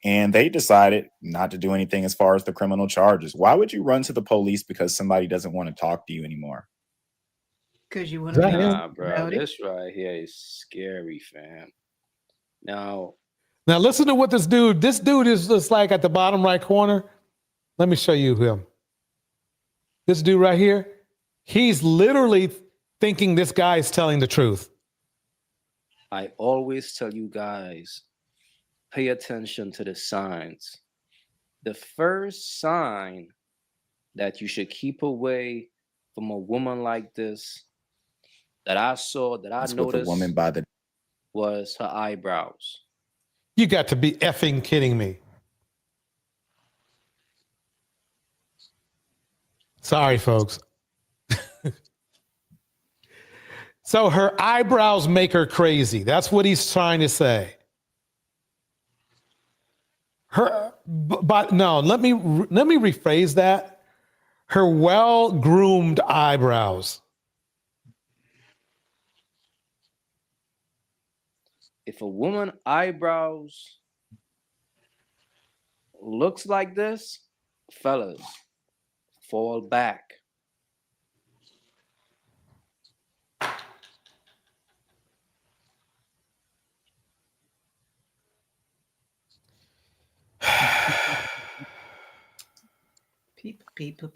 And they decided not to do anything as far as the criminal charges. Why would you run to the police because somebody doesn't want to talk to you anymore? Because you want to Nah, bro, this right here is scary, fam. Now listen to what this dude is just like at the bottom right corner. Let me show you him. This dude right here, he's literally thinking this guy is telling the truth. I always tell you guys, pay attention to the signs. The first sign that you should keep away from a woman like this that I saw, that I noticed, was her eyebrows. You got to be effing kidding me. Sorry, folks. So her eyebrows make her crazy. That's what he's trying to say. But no, let me rephrase that. Her well-groomed eyebrows. If a woman eyebrows looks like this, fellas, fall back. People.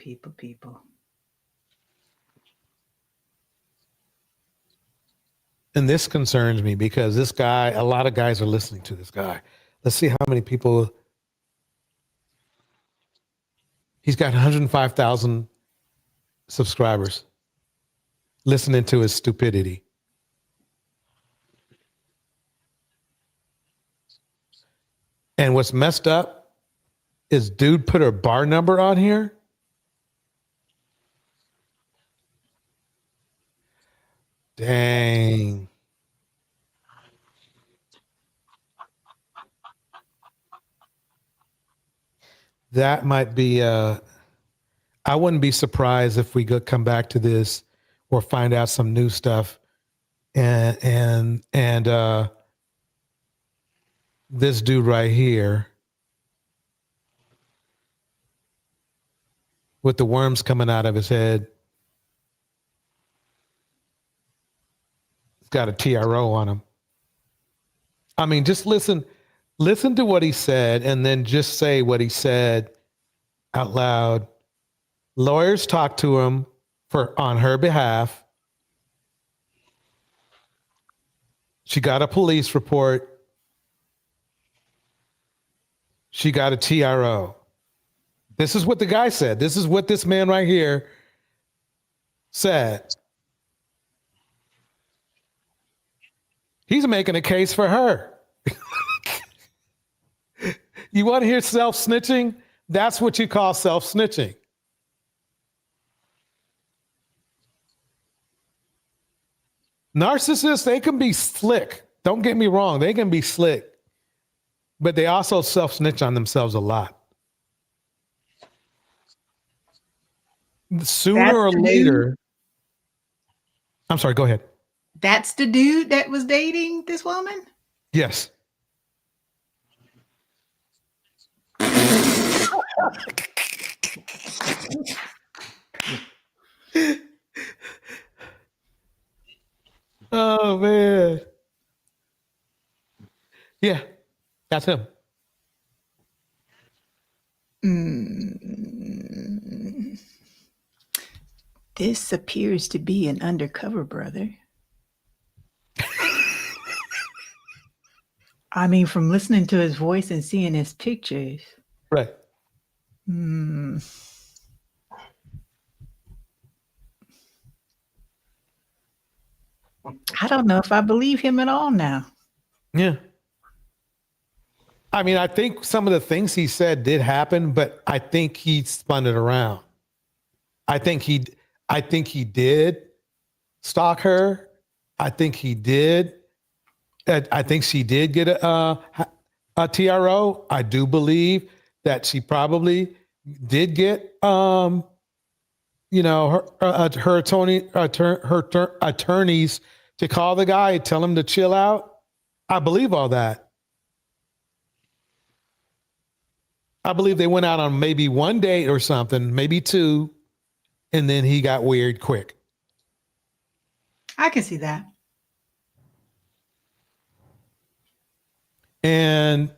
And this concerns me because this guy, a lot of guys are listening to this guy. Let's see how many people He's got 105,000 subscribers listening to his stupidity. And what's messed up is dude put her bar number on here. Dang. That might be I wouldn't be surprised if we come back to this or find out some new stuff and this dude right here with the worms coming out of his head. He's got a TRO on him. I mean, just listen to what he said and then just say what he said out loud. Lawyers talked to him on her behalf. She got a police report. She got a TRO. This is what the guy said. This is what this man right here said. He's making a case for her. You want to hear self-snitching? That's what you call self-snitching. Narcissists, they can be slick. Don't get me wrong. They can be slick. But they also self-snitch on themselves a lot. Sooner or later. I'm sorry, go ahead. That's the dude that was dating this woman? Yes. Oh, man. Yeah, that's him. This appears to be an undercover brother. I mean, from listening to his voice and seeing his pictures. Right. I don't know if I believe him at all now. Yeah. I mean, I think some of the things he said did happen, but I think he spun it around. I think he did stalk her. I think he did. I think she did get a TRO. I do believe that she probably did get, her attorneys to call the guy, tell him to chill out. I believe all that. I believe they went out on maybe one date or something, maybe two, and then he got weird quick. I can see that. And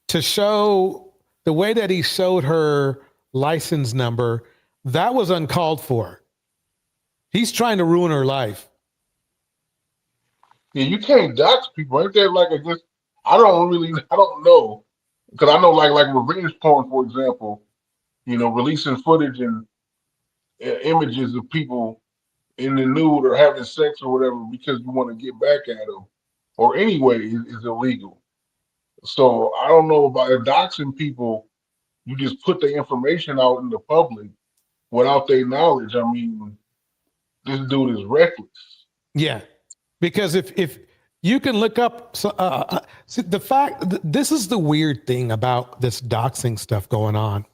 to show the way that he showed her license number, that was uncalled for. He's trying to ruin her life. Yeah, you can't dox people. Ain't that like I don't know. Because I know like revenge porn, for example, releasing footage and images of people in the nude or having sex or whatever because you want to get back at them or anyway is illegal. So I don't know about doxing people. You just put the information out in the public without their knowledge. I mean, this dude is reckless. Yeah, because if you can look up see, the fact, this is the weird thing about this doxing stuff going on.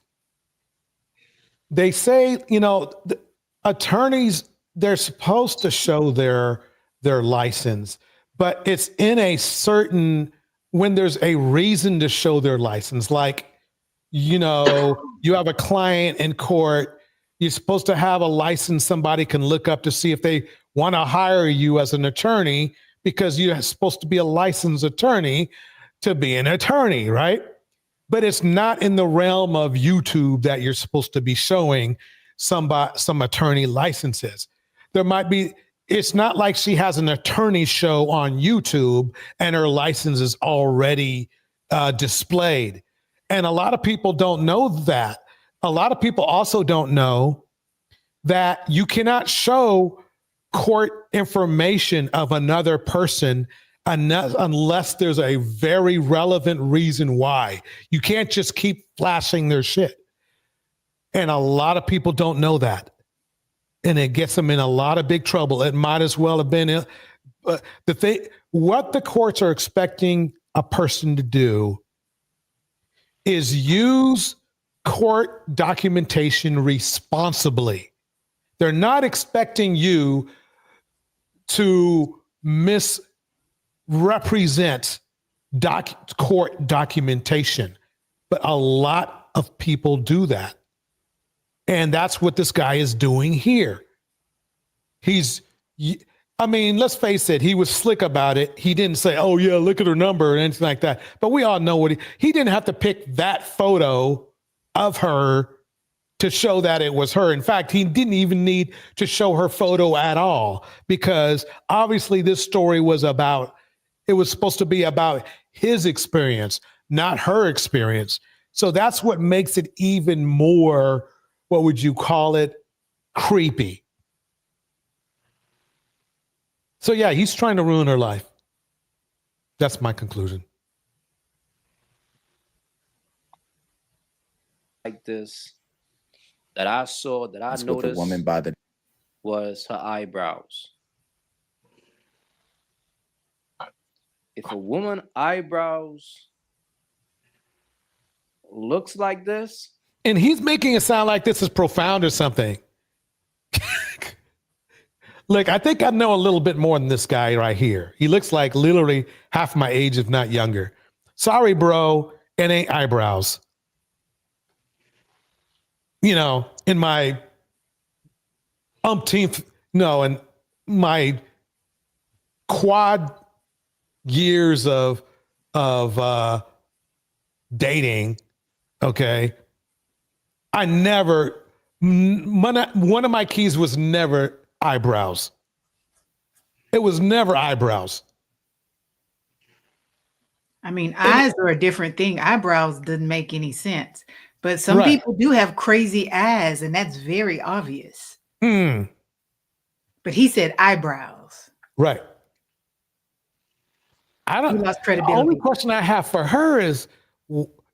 They say, the attorneys, they're supposed to show their license, but it's in a certain, when there's a reason to show their license, like, you have a client in court, you're supposed to have a license somebody can look up to see if they want to hire you as an attorney, because you're supposed to be a licensed attorney to be an attorney, right? But it's not in the realm of YouTube that you're supposed to be showing some attorney licenses. There might be, it's not like she has an attorney show on YouTube and her license is already displayed. And a lot of people don't know that. a lot of people also don't know that you cannot show court information of another person unless there's a very relevant reason why. You can't just keep flashing their shit. And a lot of people don't know that. And it gets them in a lot of big trouble. It might as well have been what the courts are expecting a person to do is use court documentation responsibly. They're not expecting you to misrepresent court documentation, but a lot of people do that. And that's what this guy is doing here. Let's face it, he was slick about it. He didn't say, oh yeah, look at her number or anything like that. But we all know what he didn't have to pick that photo of her to show that it was her. In fact, he didn't even need to show her photo at all, because obviously this story was supposed to be about his experience, not her experience. So that's what makes it even more, what would you call it, creepy. So yeah, he's trying to ruin her life. That's my conclusion. Like this, that I saw, that I That's what noticed the woman by the was her eyebrows. If a woman eyebrows looks like this, and he's making it sound like this is profound or something. Look, I think I know a little bit more than this guy right here. He looks like literally half my age, if not younger. Sorry, bro, it ain't eyebrows. You know, in my in my quad years of dating, okay, I never, one of my keys was never eyebrows. It was never eyebrows. I mean, eyes are a different thing. Eyebrows doesn't make any sense. But some Right. people do have crazy eyes, and that's very obvious. Hmm. But he said eyebrows. Right. I don't. He lost The credibility. only question I have for her is,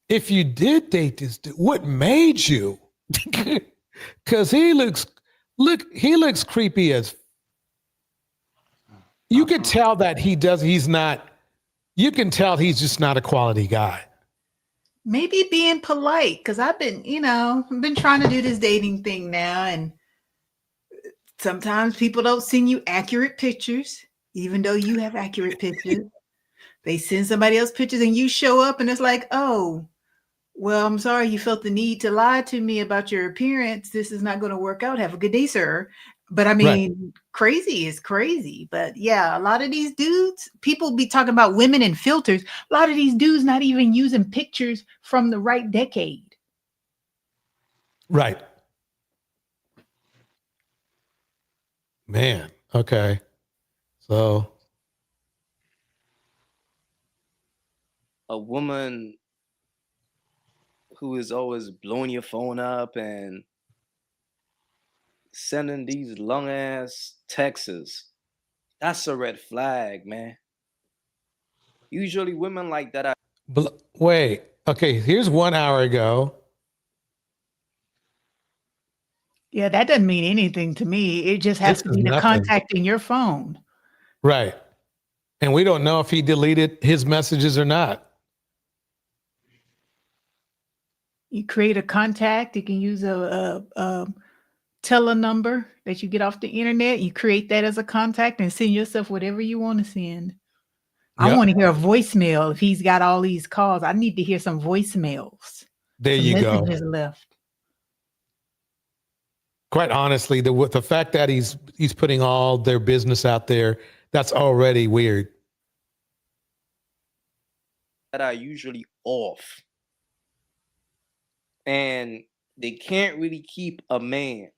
if you did date this dude, what made you? Because he looks creepy as. You can tell that he's not. You can tell he's just not a quality guy. Maybe being polite, because I've been trying to do this dating thing now, and sometimes people don't send you accurate pictures, even though you have accurate pictures. They send somebody else pictures and you show up and it's like, oh, well, I'm sorry you felt the need to lie to me about your appearance. This is not going to work out. Have a good day, sir. But I mean, crazy is crazy. But yeah, a lot of these dudes, people be talking about women and filters. A lot of these dudes not even using pictures from the right decade. Right. Man. Okay. So a woman who is always blowing your phone up and sending these long ass texts, that's a red flag, man. Usually women like that wait. Okay. Here's 1 hour ago. Yeah, that doesn't mean anything to me. It just has This to is be the nothing. contact in your phone. Right. And we don't know if he deleted his messages or not. You create a contact. You can use a tele number that you get off the internet. You create that as a contact and send yourself whatever you want to send. I Yep. want to hear a voicemail. If he's got all these calls, I need to hear some voicemails. There Some you go. messages left. Quite honestly, the fact that he's putting all their business out there, that's already weird. that are usually off. And they can't really keep a man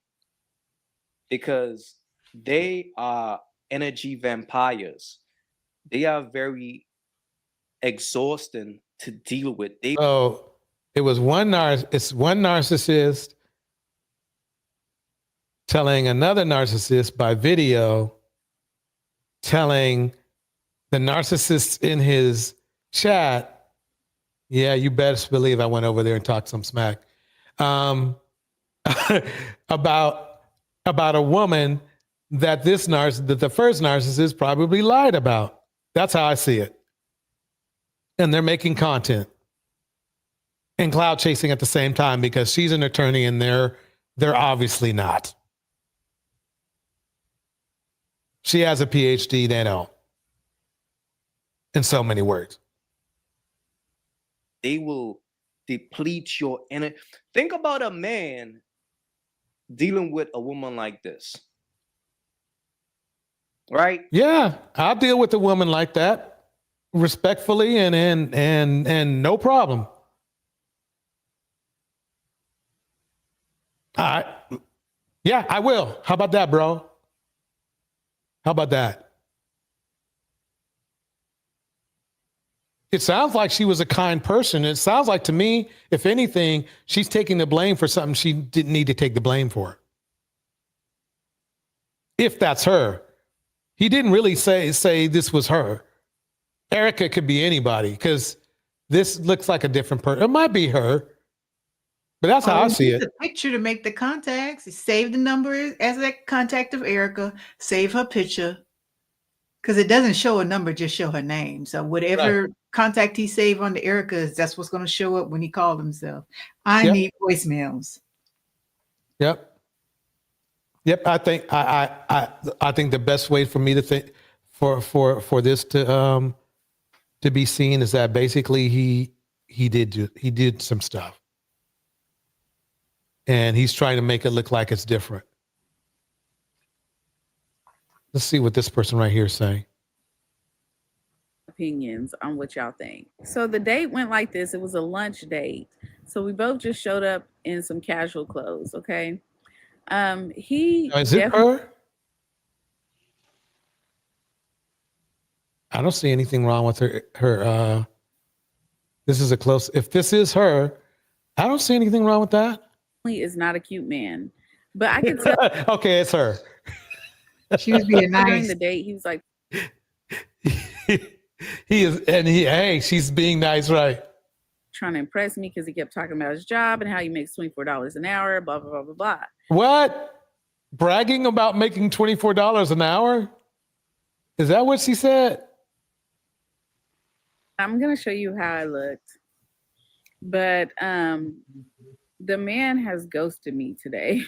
because they are energy vampires. They are very exhausting to deal with. They So It's one narcissist telling another narcissist by video, telling the narcissist in his chat, yeah, you best believe I went over there and talked some smack, about a woman that that the first narcissist probably lied about. That's how I see it. And they're making content and cloud chasing at the same time because she's an attorney and they're obviously not. She has a PhD, they don't. In so many words. They will deplete your energy. Think about a man dealing with a woman like this. Right? Yeah, I'll deal with a woman like that respectfully and no problem. Yeah, I will. How about that, bro? How about that? It sounds like she was a kind person. It sounds like to me, if anything, she's taking the blame for something she didn't need to take the blame for. If that's her. He didn't really say this was her. Erica could be anybody because this looks like a different person. It might be her, but that's how I see use it. a picture to make the contacts. Save the number as a contact of Erica. Save her picture. Because it doesn't show a number, just show her name. So whatever contact he saved on the Erica's, that's what's going to show up when he called himself. I need voicemails. Yep. I think I think the best way for me to think for this to be seen is that basically he did some stuff, and he's trying to make it look like it's different. Let's see what this person right here is saying. Opinions on what y'all think. So the date went like this. It was a lunch date. So we both just showed up in some casual clothes, okay? Is it her? I don't see anything wrong with her. This is a close. If this is her, I don't see anything wrong with that. He is not a cute man, but I could tell. Okay, it's her. She was being During nice. the date, he was like, He is, and hey, she's being nice, right? trying to impress me because he kept talking about his job and how he makes $24 an hour, blah, blah, blah, blah, blah. What? Bragging about making $24 an hour? Is that what she said? I'm going to show you how I looked. But the man has ghosted me today.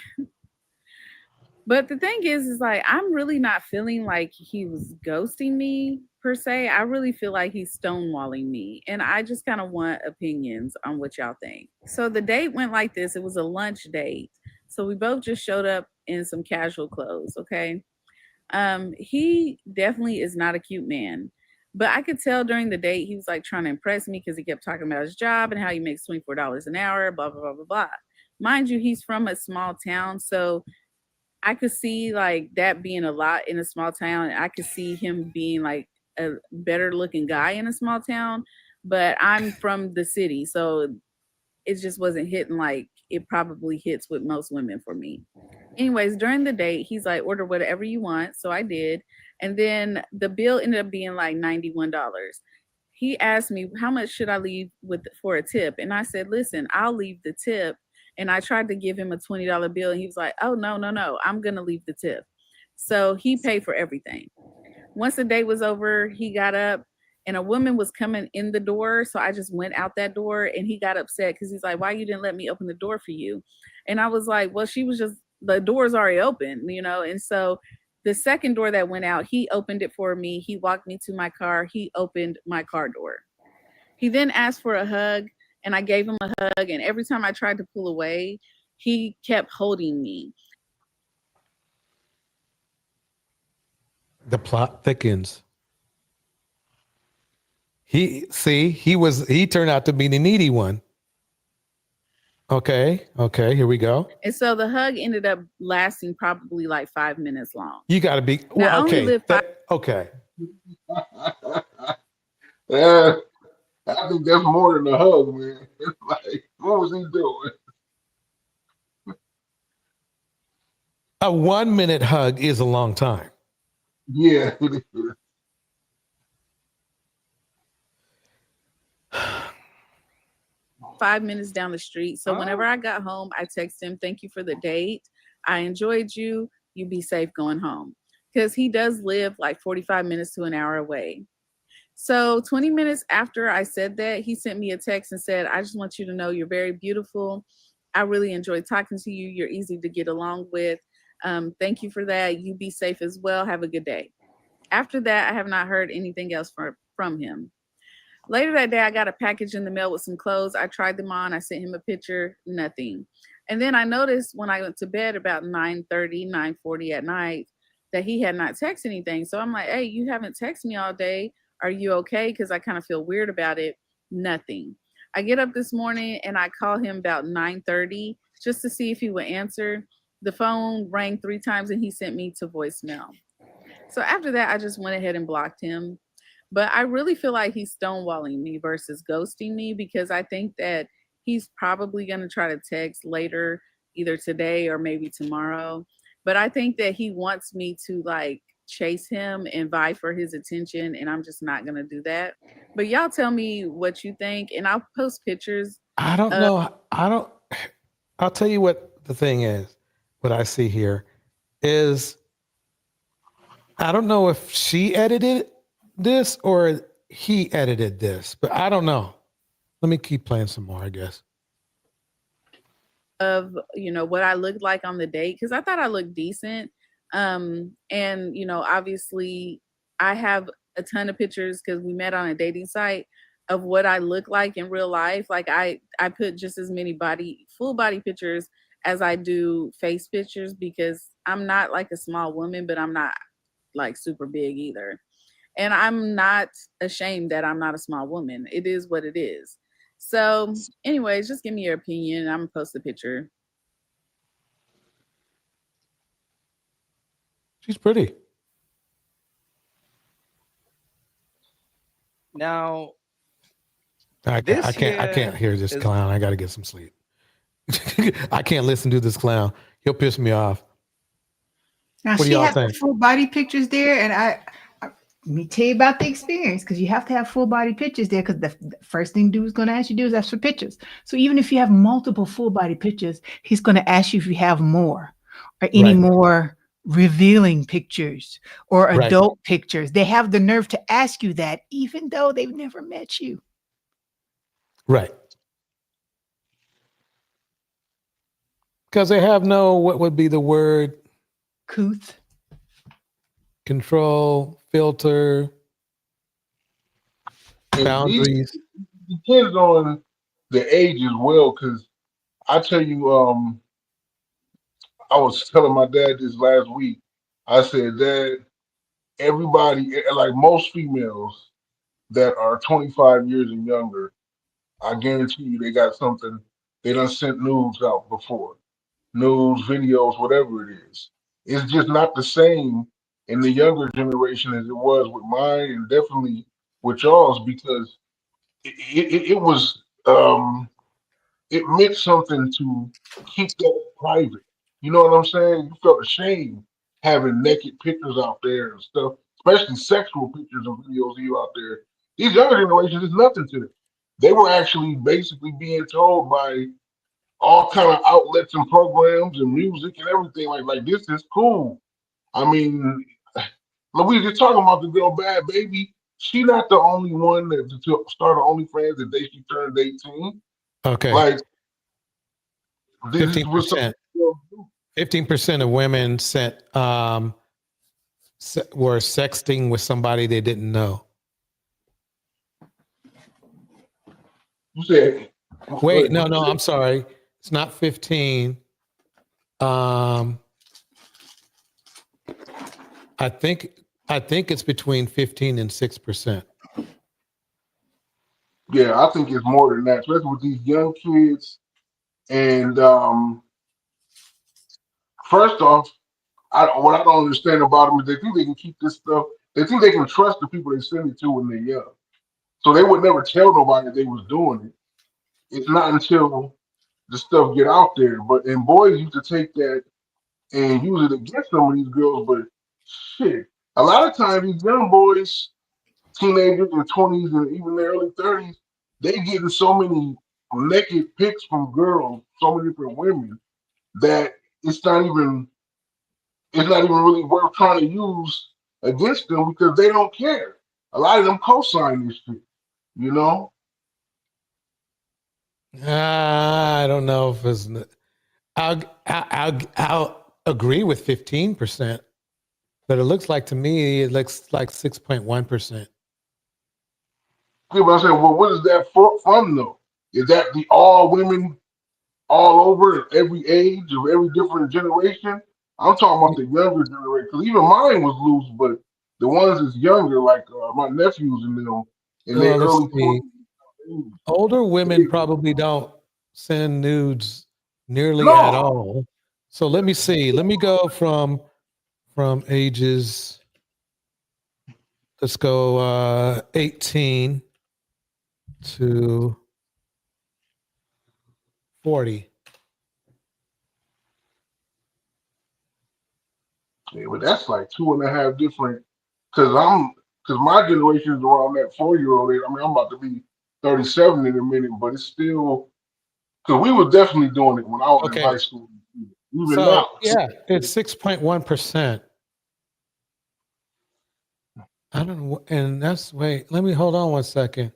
But the thing is like, I'm really not feeling like he was ghosting me per se. I really feel like he's stonewalling me. And I just kind of want opinions on what y'all think. So the date went like this. It was a lunch date. So we both just showed up in some casual clothes, okay? He definitely is not a cute man. But I could tell during the date, he was like trying to impress me because he kept talking about his job and how he makes $24 an hour, blah, blah, blah, blah, blah. Mind you, he's from a small town. So I could see like that being a lot in a small town. I could see him being like a better looking guy in a small town, but I'm from the city. So it just wasn't hitting like it probably hits with most women for me. Anyways, during the date, he's like, order whatever you want. So I did. And then the bill ended up being like $91. He asked me, how much should I leave for a tip? And I said, listen, I'll leave the tip. And I tried to give him a $20 bill and he was like, oh, no, I'm going to leave the tip. So he paid for everything. Once the date was over, he got up and a woman was coming in the door. So I just went out that door and he got upset because he's like, why you didn't let me open the door for you? And I was like, well, she was just, the door's already open, you know? And so the second door that went out, he opened it for me. He walked me to my car. He opened my car door. He then asked for a hug. And I gave him a hug. And every time I tried to pull away, he kept holding me. The plot thickens. He turned out to be the needy one. Okay, here we go. And so the hug ended up lasting probably like 5 minutes long. You got to be, Now, well, okay. Okay. I think that's more than a hug, man. It's like, what was he doing? A 1 minute hug is a long time. Yeah. 5 minutes down the street. So whenever I got home, I texted him, "Thank you for the date. I enjoyed you. You be safe going home." Because he does live like 45 minutes to an hour away. So 20 minutes after I said that, he sent me a text and said, "I just want you to know you're very beautiful. I really enjoyed talking to you. You're easy to get along with. Thank you for that. You be safe as well. Have a good day." After that, I have not heard anything else from him. Later that day, I got a package in the mail with some clothes. I tried them on. I sent him a picture, nothing. And then I noticed when I went to bed about 9:30, 9:40 at night that he had not texted anything. So I'm like, "Hey, you haven't texted me all day. Are you okay?" Because I kind of feel weird about it. Nothing. I get up this morning and I call him about 9:30 just to see if he would answer. The phone rang 3 times and he sent me to voicemail. So after that, I just went ahead and blocked him. But I really feel like he's stonewalling me versus ghosting me, because I think that he's probably going to try to text later, either today or maybe tomorrow. But I think that he wants me to like chase him and vie for his attention, and I'm just not going to do that. But y'all tell me what you think, and I'll post pictures. I don't know. I'll tell you what the thing is. What I see here is, I don't know if she edited this or he edited this, but I don't know. Let me keep playing some more, I guess. Of what I looked like on the date, because I thought I looked decent. And obviously I have a ton of pictures because we met on a dating site of what I look like in real life. Like I put just as many full body pictures as I do face pictures, because I'm not like a small woman, but I'm not like super big either. And I'm not ashamed that I'm not a small woman. It is what it is. So anyways, just give me your opinion. I'm gonna post the picture. She's pretty. Now, I can't hear this clown. I got to get some sleep. I can't listen to this clown. He'll piss me off. Now What do she y'all has think? the full body pictures there, and let me tell you about the experience, because you have to have full body pictures there, because the first thing dude's going to ask you to do is ask for pictures. So even if you have multiple full body pictures, he's going to ask you if you have more or any more revealing pictures or adult pictures. They have the nerve to ask you that, even though they've never met you. Right. Because they have no, what would be the word? Couth. Control, filter, boundaries. It depends on the age as well, because I tell you, I was telling my dad this last week. I said, "Dad, everybody, like most females that are 25 years and younger, I guarantee you they got something. They done sent nudes out before. Nudes, videos, whatever it is. It's just not the same in the younger generation as it was with mine, and definitely with y'all's, because it was it meant something to keep that private. You know what I'm saying? You felt ashamed having naked pictures out there and stuff, especially sexual pictures and videos of you out there. These younger generations is nothing to them. They were actually basically being told by all kind of outlets and programs and music and everything like this is cool. I mean, Louise, you're talking about the girl Bad Baby. She not the only one that started OnlyFans the day she turned 18. Okay. Like 15%. 15% of women were sexting with somebody they didn't know. You said, wait, no, I'm sorry. It's not 15. I think it's between 15 and 6%. Yeah, I think it's more than that, especially with these young kids. And first off, what I don't understand about them is they think they can keep this stuff. They think they can trust the people they send it to when they're young. So they would never tell nobody they was doing it. It's not until the stuff get out there. And boys used to take that and use it against some of these girls. But shit, a lot of times these young boys, teenagers in 20s and even their early 30s, they getting so many naked pics from girls, so many different women, that it's not even really worth trying to use against them because they don't care. A lot of them co-sign this shit, you know? I don't know if it's. I'll agree with 15%, but it looks like to me it looks like 6.1%. Yeah, but I said, well, what is that from though? Is that the all women all over at every age of every different generation? I'm talking about the younger generation, because even mine was loose, but the ones that's younger, like my nephews and them, in their Let's early see. 20s. Older women probably don't send nudes nearly No. at all. So let me see. Let me go from ages. Let's go 18 to 40. Yeah, but that's like 2.5 different. Because my generation is around that 4-year-old age. I mean, I'm about to be 37 in a minute, but it's still because we were definitely doing it when I was in high school. Even So now, yeah, it's 6.1%. I don't know, and that's wait. Let me hold on one second.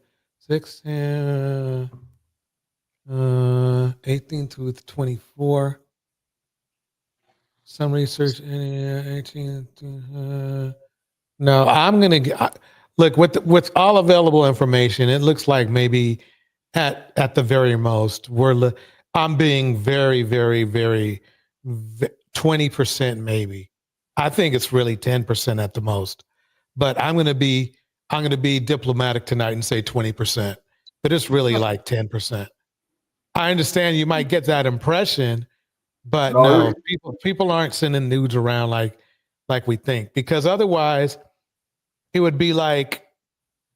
18 to 24. Some research. 18. No, I'm gonna look with all available information. It looks like maybe at the very most, I'm being very, very, very 20% maybe. I think it's really 10% at the most. But I'm gonna be diplomatic tonight and say 20%. But it's really like 10%. I understand you might get that impression, but no, people aren't sending nudes around like we think, because otherwise it would be like,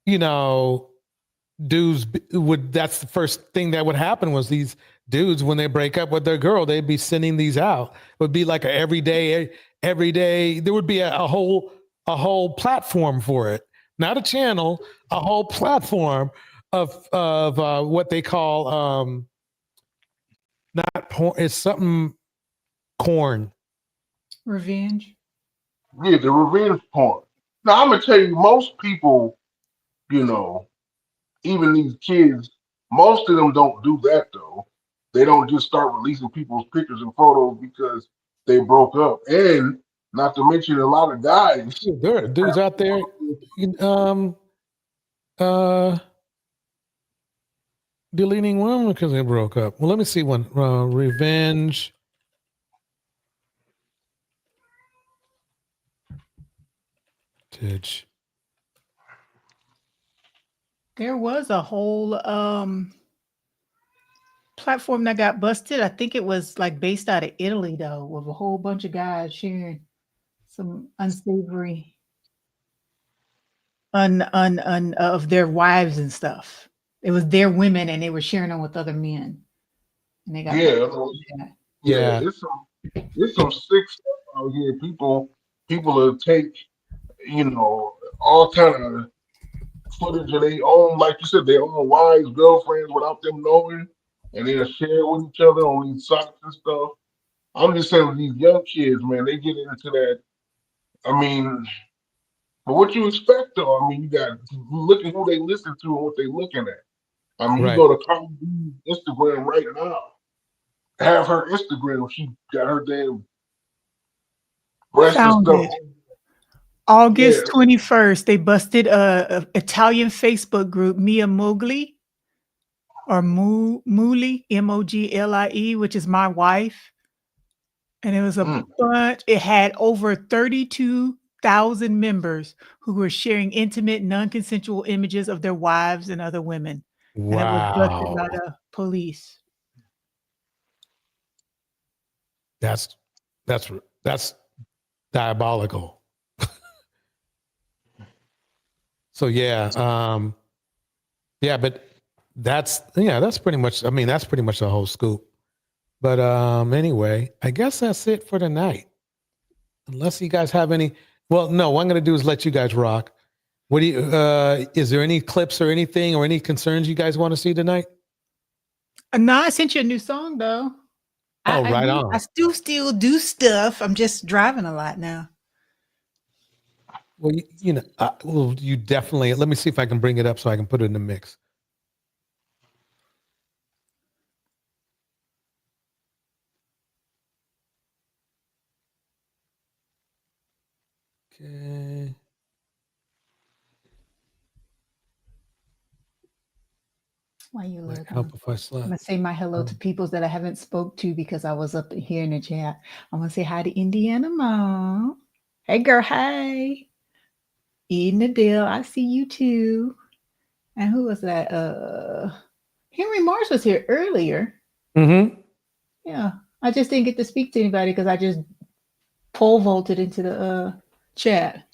dudes that's the first thing that would happen was these dudes, when they break up with their girl, they'd be sending these out. It would be like every day, there would be a whole platform for it. Not a channel, a whole platform of what they call not porn, it's something corn. Revenge. Yeah, the revenge porn. Now I'm gonna tell you, most people, even these kids, most of them don't do that though. They don't just start releasing people's pictures and photos because they broke up. And not to mention a lot of guys. There are dudes out there, deleting women because they broke up. Well, let me see one. Revenge. There was a whole platform that got busted. I think it was like based out of Italy though, with a whole bunch of guys sharing some unsavory of their wives and stuff. It was their women and they were sharing them with other men. And they got yeah. It's some sick stuff out here. People will take, all kind of footage of their own, like you said, their own wives, girlfriends without them knowing, and they'll share it with each other on these sites and stuff. I'm just saying with these young kids, man, they get into that. I mean, but what you expect though? I mean, you got look at who they listen to and what they looking at. I mean, you go to Cardi B's Instagram right now. Have her Instagram. She got her damn breasts and stuff. August 21st, they busted a Italian Facebook group, Mia Mogli, or Muli, Moglie, which is my wife. And it was a bunch. It had over 32,000 members who were sharing intimate, non-consensual images of their wives and other women. Wow. And it was busted by the police. That's diabolical. So yeah, Yeah, but that's pretty much, I mean, that's pretty much the whole scoop. But anyway, I guess that's it for tonight. Unless you guys have any, well, no, what I'm going to do is let you guys rock. What do you, is there any clips or anything or any concerns you guys want to see tonight? No, I sent you a new song though. Oh, right on. I still do stuff. I'm just driving a lot now. Well, you definitely, let me see if I can bring it up so I can put it in the mix. Okay. Why you Might look? help if I I'm slide. gonna say my hello to peoples that I haven't spoke to because I was up here in the chat. I'm gonna say hi to Indiana Mom. Hey girl, hey. Eden Adele, I see you too. And who was that? Henry Mars was here earlier. Mm-hmm. Yeah. I just didn't get to speak to anybody because I just pole vaulted into the chat.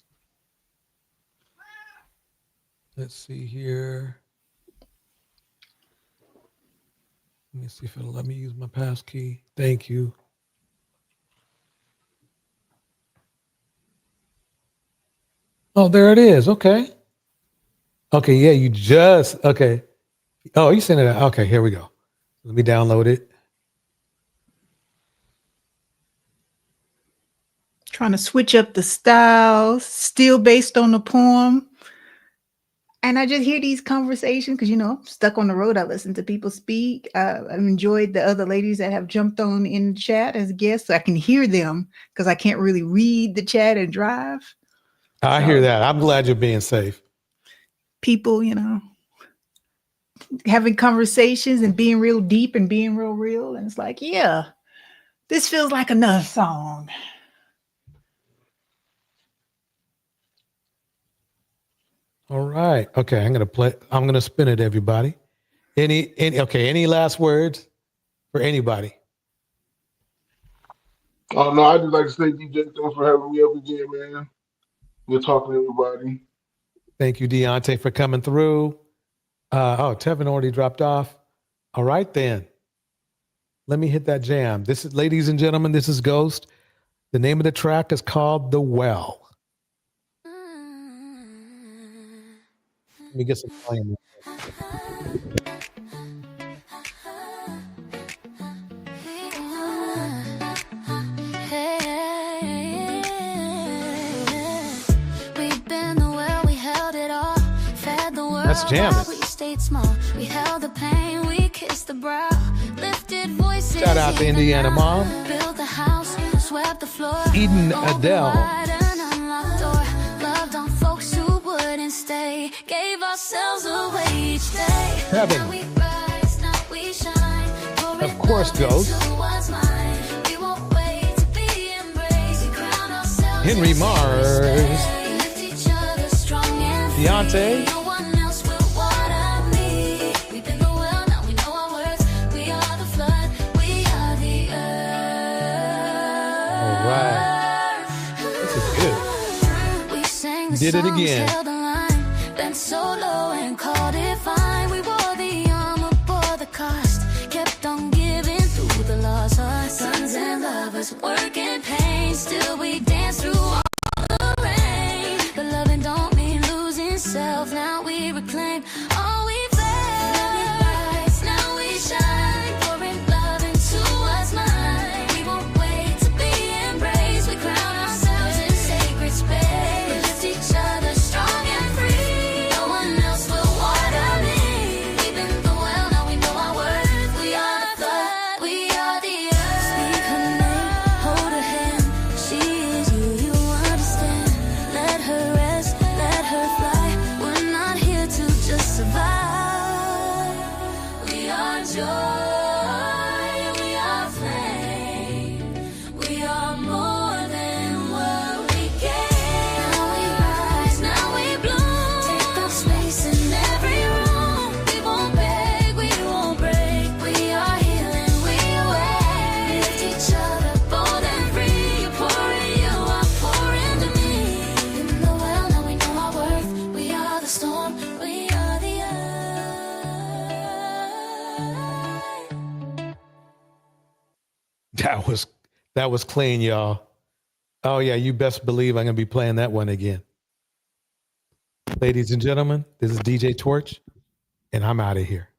Let's see here. Let me see if it'll let me use my pass key. Thank you. Oh, there it is. Okay. Okay, yeah, you just, okay. Oh, you sent it out. Okay, here we go. Let me download it. Trying to switch up the styles, still based on the poem. And I just hear these conversations because, I'm stuck on the road. I listen to people speak. I've enjoyed the other ladies that have jumped on in the chat as guests. So I can hear them because I can't really read the chat and drive. I hear that. I'm glad you're being safe. People, having conversations and being real deep and being real. And it's like, yeah, this feels like another song. All right. Okay, I'm gonna spin it, everybody. Any last words for anybody? Oh no, I just like to say, DJ, thanks for having me up again, man. Good talking to everybody. Thank you, Deontay, for coming through. Tevin already dropped off. All right, then. Let me hit that jam. This is, ladies and gentlemen, this is Ghost. The name of the track is called The Well. Let me get some volume. That's jamming. Shout out to Indiana Mom. Eden Adele. Kevin. Of course, Ghost. Henry Mars. Deontay. All right. This is good. Did it again. Been so low and called it fine. We wore the armor, bore the cost. Kept on giving through the loss. Sons and lovers, working pain. Still we dance through all the rain. But loving don't mean losing self. Now we reclaim all we've left. Now we shine, pouring love into what's mine. We won't wait to be embraced. We crown ourselves in sacred space. Lift each other strong and free. No one else will water me. We've been the well, now we know our worth. We are the flood, we are the earth. Speak her name, hold her hand. She is you, you understand. Let her rest, let her fly. We're not here to just survive. That was clean, y'all. Oh yeah, you best believe I'm gonna be playing that one again. Ladies and gentlemen, this is DJ Torch, and I'm out of here.